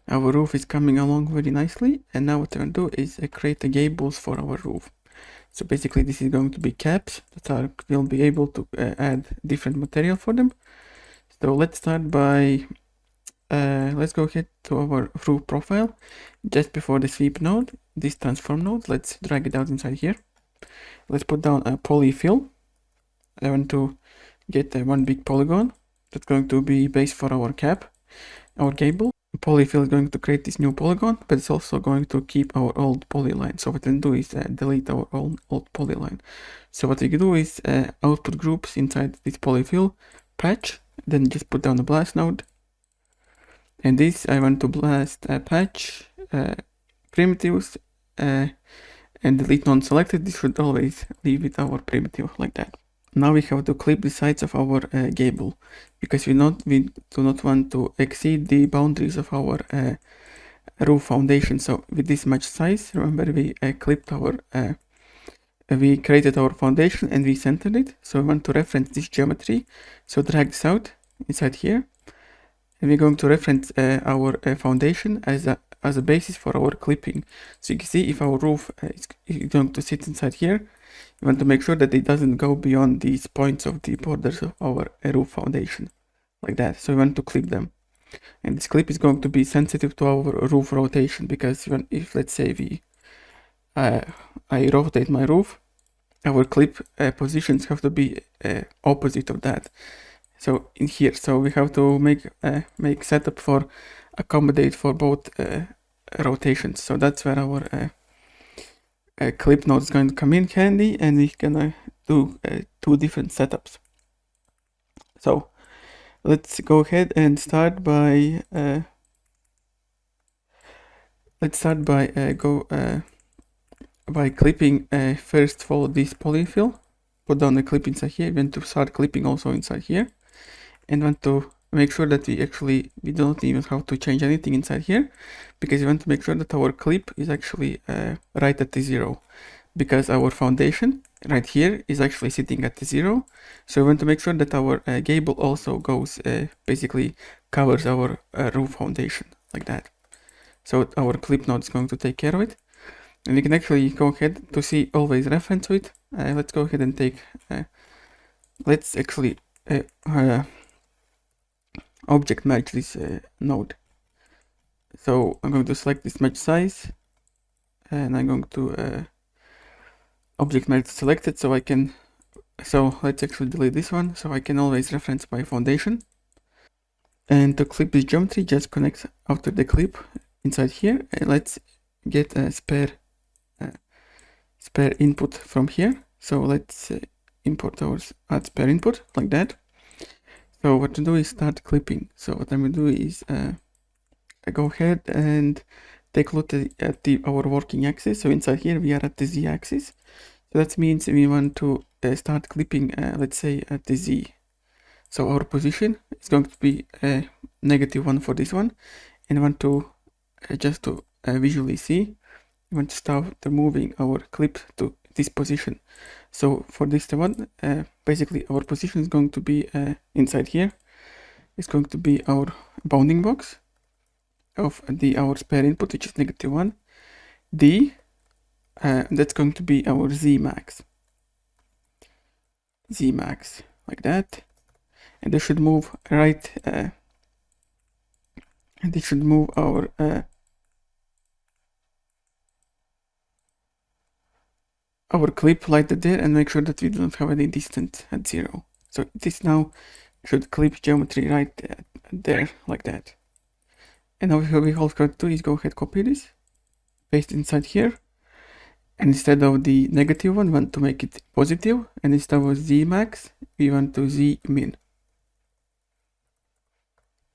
A: Our roof is coming along very nicely, and now what we're going to do is create the gables for our roof. So basically this is going to be caps that we'll be able to add different material for them. So let's start by, let's go ahead to our roof profile. Just before the sweep node, this transform node, let's drag it out inside here. Let's put down a polyfill. I want to get one big polygon that's going to be base for our cap, our gable. Polyfill is going to create this new polygon, but it's also going to keep our old polyline. So what we can do is delete our old polyline. So what we can do is output groups inside this polyfill, patch, then just put down the blast node. And this I want to blast patch primitives and delete non-selected. This should always leave with our primitive like that. Now we have to clip the sides of our gable because we do not want to exceed the boundaries of our roof foundation. So with this much size, remember we clipped our we created our foundation and we centered it. So we want to reference this geometry. So drag this out inside here, and we're going to reference our foundation as a basis for our clipping. So you can see if our roof is going to sit inside here, you want to make sure that it doesn't go beyond these points of the borders of our roof foundation, like that. So we want to clip them. And this clip is going to be sensitive to our roof rotation, because if let's say I rotate my roof, our clip positions have to be opposite of that. So in here, so we have to make setup for accommodate for both rotations. So that's where our clip node is going to come in handy, and we can do two different setups. So let's go ahead and start by by clipping first for this polyfill. Put down the clip inside here. We want to start clipping also inside here, and want to make sure that we don't even have to change anything inside here, because we want to make sure that our clip is actually right at the 0, because our foundation right here is actually sitting at the 0. So we want to make sure that our gable also goes basically covers our roof foundation like that. So our clip node is going to take care of it, and we can actually go ahead to see always reference to it. Let's go ahead and take let's actually object match this node. So I'm going to select this match size, and I'm going to object match selected, so I can, so let's actually delete this one, so I can always reference my foundation. And to clip this geometry, just connect after the clip inside here, and let's get a spare input from here. So let's import our add spare input like that. So what to do is start clipping. So what I'm going to do is go ahead and take a look at our working axis. So inside here we are at the Z axis. So that means we want to start clipping, let's say at the Z. So our position is going to be -1 for this one, and I want to just to visually see, we want to start moving our clip to this position. So for this one, basically our position is going to be inside here. It's going to be our bounding box of our spare input, which is -1. D, that's going to be our Z max. Z max, like that. And this should move right, and this should move our clip right there, and make sure that we don't have any distance at 0. So this now should clip geometry right there, like that. And now what we all got to do is go ahead, copy this, paste inside here, and instead of the negative one, we want to make it positive, and instead of Z max, we want to Z min.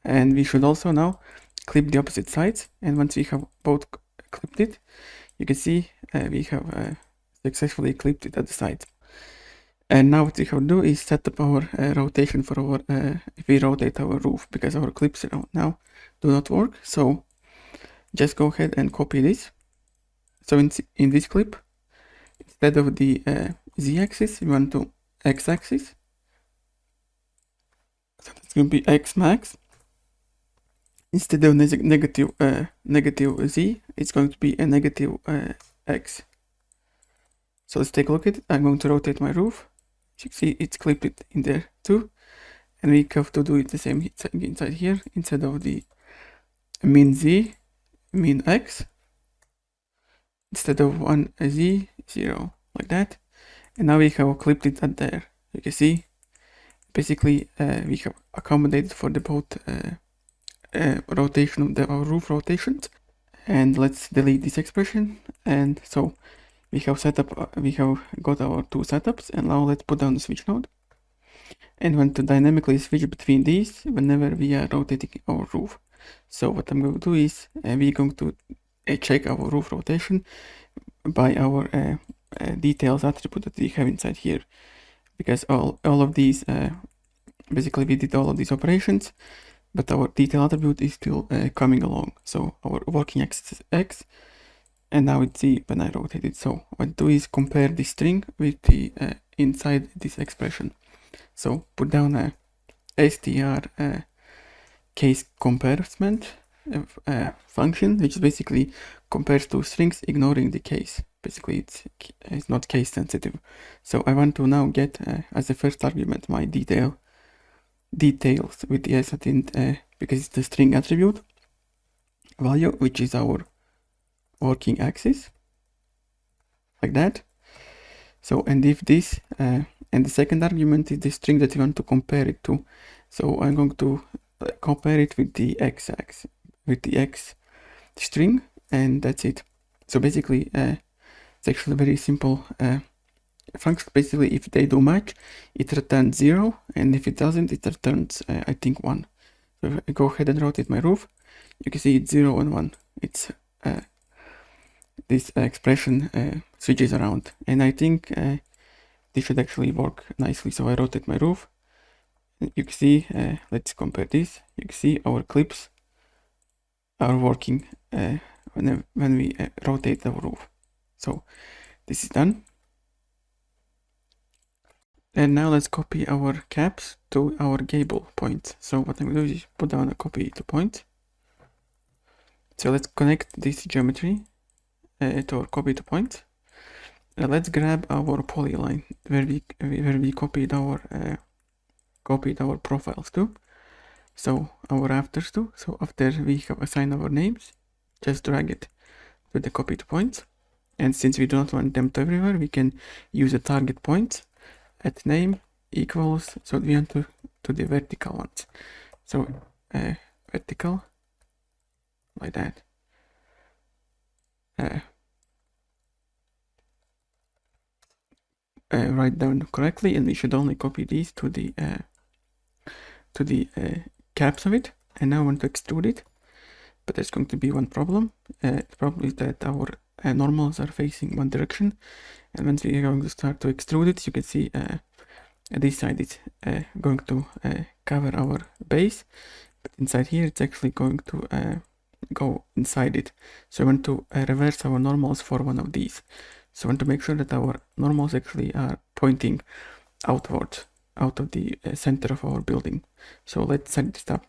A: And we should also now clip the opposite sides, and once we have both clipped it, you can see we have successfully clipped it at the side. And now what we have to do is set up our rotation for our if we rotate our roof, because our clips now do not work. So just go ahead and copy this. So in this clip, instead of the Z-axis, we want to X-axis. So that's going to be X max. Instead of negative Z, it's going to be a negative X. So let's take a look at it. I'm going to rotate my roof. As you can see, it's clipped it in there too. And we have to do it the same inside here. Instead of the min Z, min X. Instead of 1 Z, 0, like that. And now we have clipped it at there. You can see, basically we have accommodated for the both rotation of our roof rotations. And let's delete this expression. And so we have set up, we have got our two setups, and now let's put down the switch node. and want to dynamically switch between these whenever we are rotating our roof. So what I'm going to do is we're going to check our roof rotation by our details attribute that we have inside here, because all of these basically we did all of these operations, but our detail attribute is still coming along. So our working axis is X, and now it's Z when I rotate it. So what I do is compare the string with the inside this expression. So put down a str case comparison function, which basically compares two strings ignoring the case. Basically it's not case sensitive. So I want to now get as the first argument my details with the s at int because it's the string attribute value, which is our working axis, like that. So and if this and the second argument is the string that you want to compare it to, so I'm going to compare it with the x-axis, with the x string, and that's it. So basically it's actually a very simple function. Basically if they do match, it returns 0, and if it doesn't, it returns I think 1. So if I go ahead and rotate my roof, you can see it's 0 and 1. It's this expression switches around, and I think this should actually work nicely. So I rotate my roof, you can see let's compare this. You can see our clips are working when we rotate the roof. So this is done, and now let's copy our caps to our gable points. So what I'm going to do is put down a copy to point. So let's connect this geometry to our copy to point. Let's grab our polyline where we copied our profiles to. So our rafters too. So after we have assigned our names, just drag it to the copy to points. And since we do not want them to everywhere, we can use a target point at name equals, so we want to the vertical ones. So vertical, like that. Write down correctly, and we should only copy these to the caps of it. And now I want to extrude it, but there's going to be one problem. The problem is that our normals are facing one direction, and once we are going to start to extrude it, you can see this side is going to cover our base, but inside here it's actually going to go inside it. So I want to reverse our normals for one of these. So I want to make sure that our normals actually are pointing outwards, out of the center of our building. So let's set this up.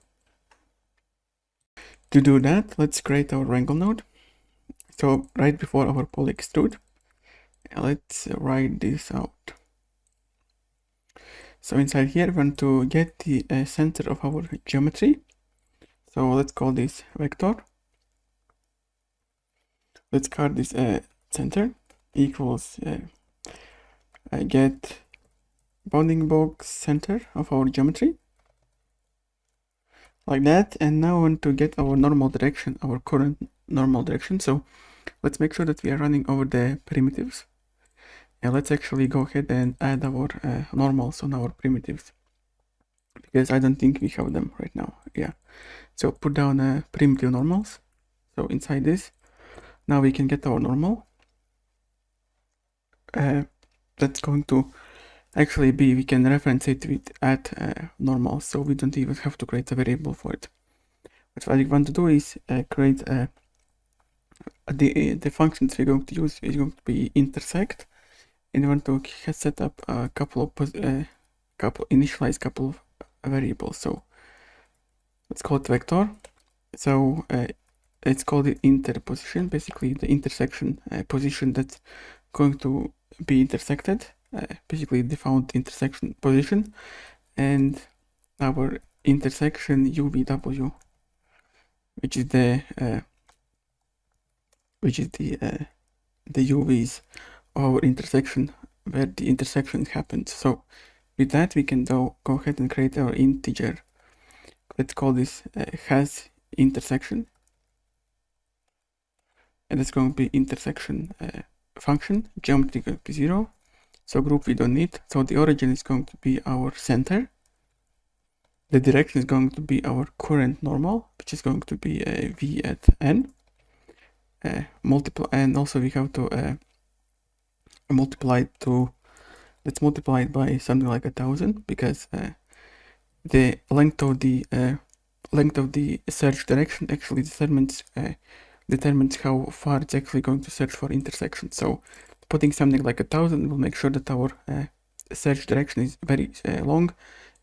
A: To do that, let's create our wrangle node. So right before our poly extrude, let's write this out. So inside here, we want to get the center of our geometry. So let's call this vector. Let's call this center equals get bounding box center of our geometry, like that. And now I want to get our normal direction, our current normal direction. So let's make sure that we are running over the primitives, and let's actually go ahead and add our normals on our primitives, because I don't think we have them right now. Yeah, so put down primitive normals. So inside this, now we can get our normal. That's going to actually be, we can reference it with at normal, so we don't even have to create a variable for it. But what we want to do is create the functions we're going to use is going to be intersect, and we want to set up a initialize couple of variables. So let's call it vector. So it's called the interposition, basically the intersection position that's going to be intersected, basically the found intersection position, and our intersection UVW, which is the UVs of our intersection, where the intersection happens. So with that, we can go ahead and create our integer. Let's call this has intersection, and it's going to be intersection function, geometry going to be 0. So group we don't need. So the origin is going to be our center. The direction is going to be our current normal, which is going to be v at n. Multiply, and also we have to multiply it to, let's multiply it by something like 1,000, because the length of the search direction actually determines how far it's actually going to search for intersection. So putting something like 1,000 will make sure that our search direction is very long,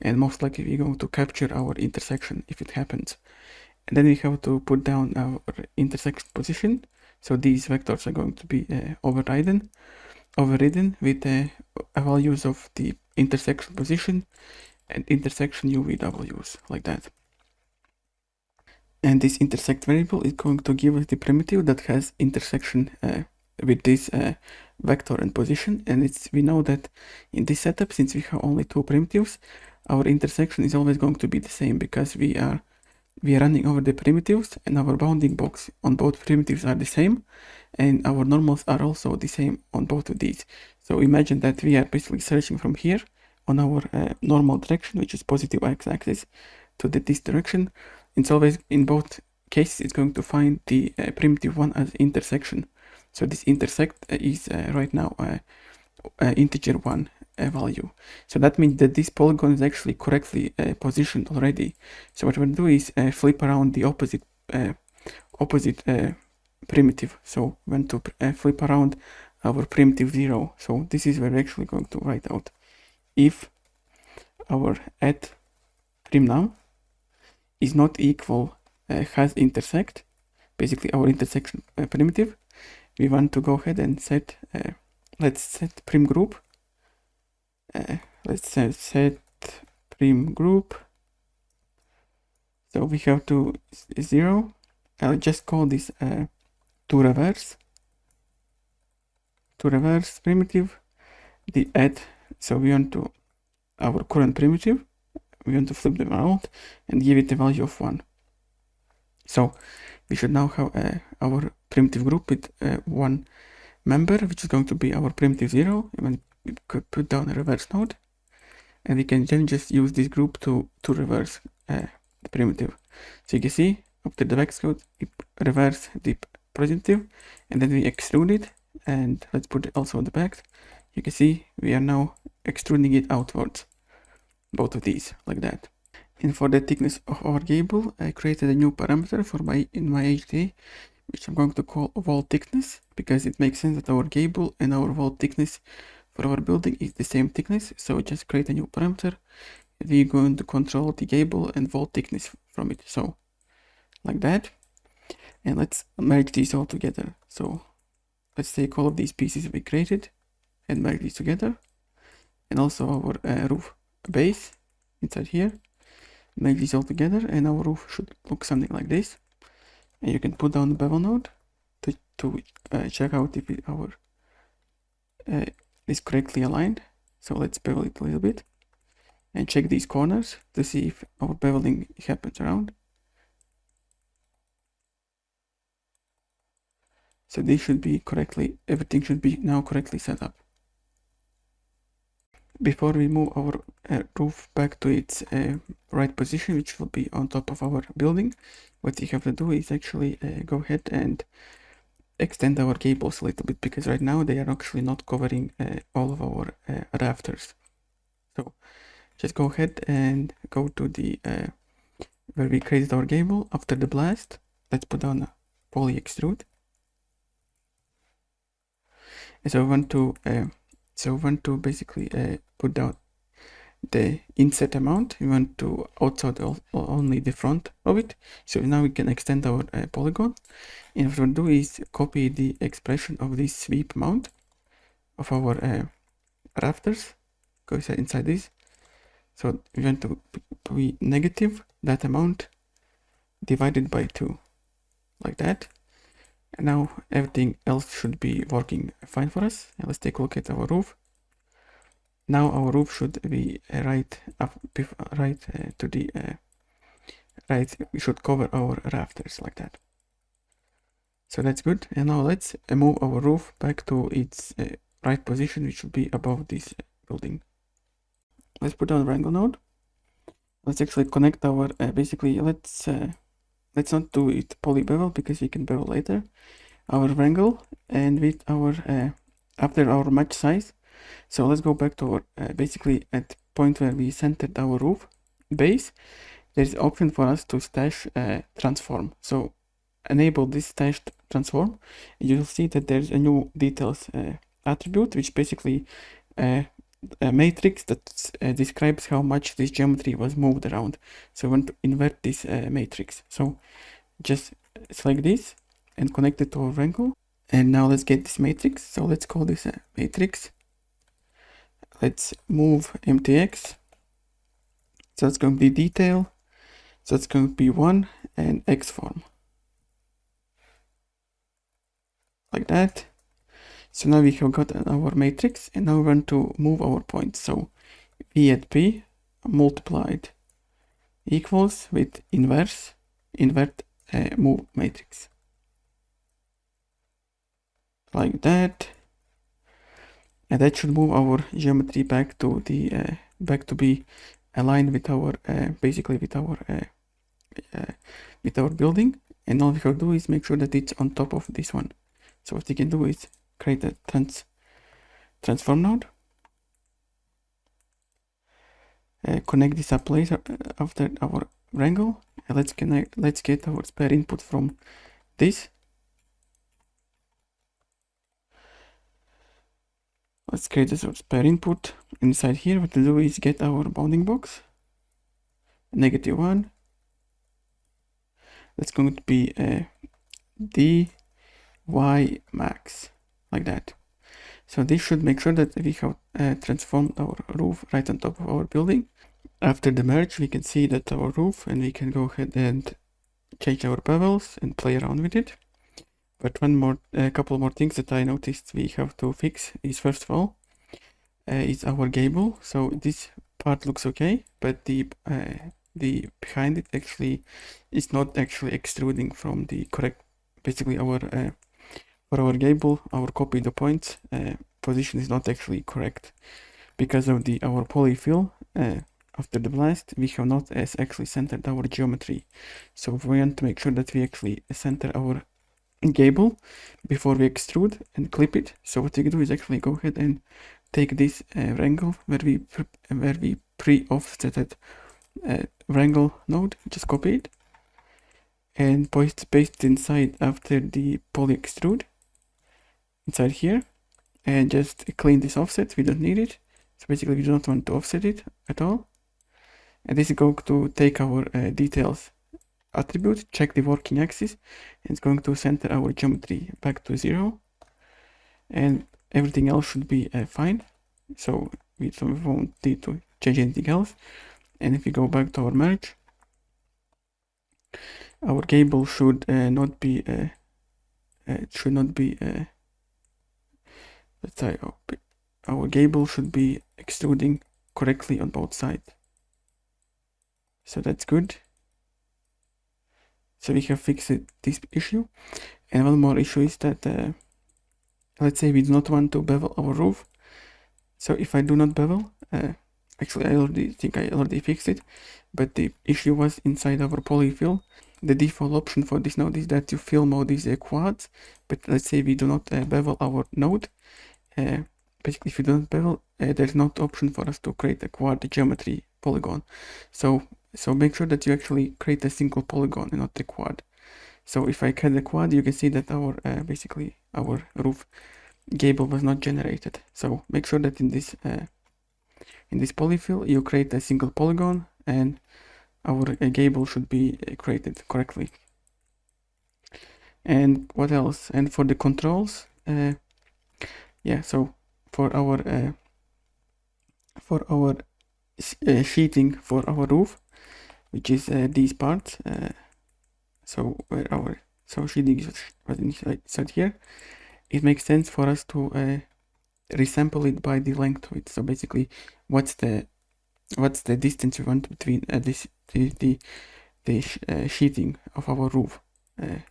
A: and most likely we're going to capture our intersection if it happens. And then we have to put down our intersection position. So these vectors are going to be overridden with values of the intersection position and intersection UVWs, like that. And this intersect variable is going to give us the primitive that has intersection with this vector and position. And we know that in this setup, since we have only two primitives, our intersection is always going to be the same, because we are running over the primitives, and our bounding box on both primitives are the same, and our normals are also the same on both of these. So imagine that we are basically searching from here on our normal direction, which is positive x-axis, to this direction. It's always, in both cases, it's going to find the primitive one as intersection. So this intersect is right now integer 1 value. So that means that this polygon is actually correctly positioned already. So what we'll do is flip around the opposite primitive. So we want to flip around our primitive 0. So this is where we're actually going to write out if our at primnum is not equal has intersect, basically our intersection primitive, we want to go ahead and set let's set prim group. Let's set prim group. So we have to 0. I'll just call this to reverse primitive, the add. So we want to our current primitive, we want to flip them around and give it a value of 1. So we should now have our primitive group with one member, which is going to be our primitive 0. And we could put down a reverse node, and we can then just use this group to reverse the primitive. So you can see after the back code, we reverse the primitive, and then we extrude it. And let's put it also on the back. You can see we are now extruding it outwards, both of these, like that. And for the thickness of our gable, I created a new parameter in my HDA, which I'm going to call wall thickness, because it makes sense that our gable and our wall thickness for our building is the same thickness. So just create a new parameter. We're going to control the gable and wall thickness from it. So like that. And let's merge these all together. So let's take all of these pieces we created and merge these together. And also our roof base inside here. Merge these all together, and our roof should look something like this. And you can put down the bevel node to check out if our is correctly aligned. So let's bevel it a little bit and check these corners to see if our beveling happens around. So this should be everything should be now correctly set up. Before we move our roof back to its right position, which will be on top of our building, what we have to do is actually go ahead and extend our gables a little bit, because right now they are actually not covering all of our rafters. So just go ahead and go to the where we created our gable. After the blast, let's put down a poly extrude. And so we want to basically put down the inset amount. We want to outside only the front of it. So now we can extend our polygon. And what we'll do is copy the expression of this sweep amount of our rafters. Go inside this. So we want to be negative that amount divided by 2, like that. And now everything else should be working fine for us. And let's take a look at our roof. Now our roof should be right to the right. We should cover our rafters like that. So that's good. And now let's move our roof back to its right position, which should be above this building. Let's put on Wrangle node. Let's actually connect our basically let's not do it poly bevel because we can bevel later. Our Wrangle and with our after our match size. So let's go back to our basically at point where we centered our roof base. There's an option for us to stash transform. So enable this stashed transform. You'll see that there's a new details attribute, which basically a matrix that describes how much this geometry was moved around. So we want to invert this matrix. So just select this and connect it to our Wrangle. And now let's get this matrix. So let's call this a matrix. Let's move MTX. So it's going to be detail. So it's going to be 1 and X form. Like that. So now we have got our matrix, and now we want to move our points. So V at P multiplied equals with invert move matrix. Like that. And that should move our geometry back to the back to be aligned with our basically with our building. And all we have to do is make sure that it's on top of this one. So what we can do is create a transform node, connect this up later after our Wrangle. Let's get our spare input from this. Let's create this spare input. Inside here, what to do is get our bounding box, -1. That's going to be dy max, like that. So this should make sure that we have transformed our roof right on top of our building. After the merge, we can see that our roof, and we can go ahead and change our bevels and play around with it. But a couple more things that I noticed we have to fix is, first of all, is our gable. So this part looks okay, but the behind it actually is not actually extruding from the correct, basically our for our gable, our copy the points position is not actually correct because of our polyfill. After the blast, we have not actually centered our geometry. So we want to make sure that we actually center our gable before we extrude and clip it. So what we can do is actually go ahead and take this Wrangle where we pre-offsetted Wrangle node, just copy it and paste it inside after the poly extrude inside here, and just clean this offset. We don't need it. So basically we do not want to offset it at all. And this is going to take our details attribute, check the working axis, and it's going to center our geometry back to 0, and everything else should be fine. So we won't need to change anything else. And if we go back to our merge, our gable should not be let's say our gable should be extruding correctly on both sides. So that's good. So we have fixed this issue. And one more issue is that let's say we do not want to bevel our roof. So if I do not bevel, actually I already fixed it, but the issue was inside our polyfill. The default option for this node is that you fill mode is quads, but let's say we do not bevel our node. Basically, if you don't bevel, there's not option for us to create a quad geometry polygon. So make sure that you actually create a single polygon and not a quad. So if I cut the quad, you can see that our basically our roof gable was not generated. So make sure that in this polyfill you create a single polygon, and our gable should be created correctly. And what else? And for the controls, yeah. So for our sheeting for our roof, which is these parts. So where our sheeting was inside here, it makes sense for us to resample it by the length of it. So basically, what's the distance we want between the sheeting of our roof.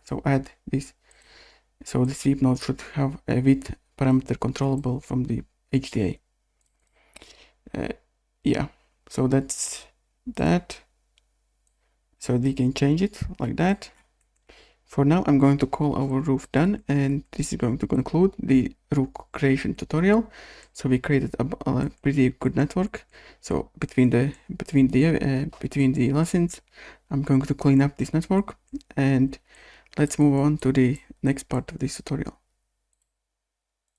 A: So add this. So the sweep node should have a width parameter controllable from the HDA. Yeah, so that's that. So they can change it like that. For now, I'm going to call our roof done, and this is going to conclude the roof creation tutorial. So we created a pretty good network. So between the lessons, I'm going to clean up this network, and let's move on to the next part of this tutorial.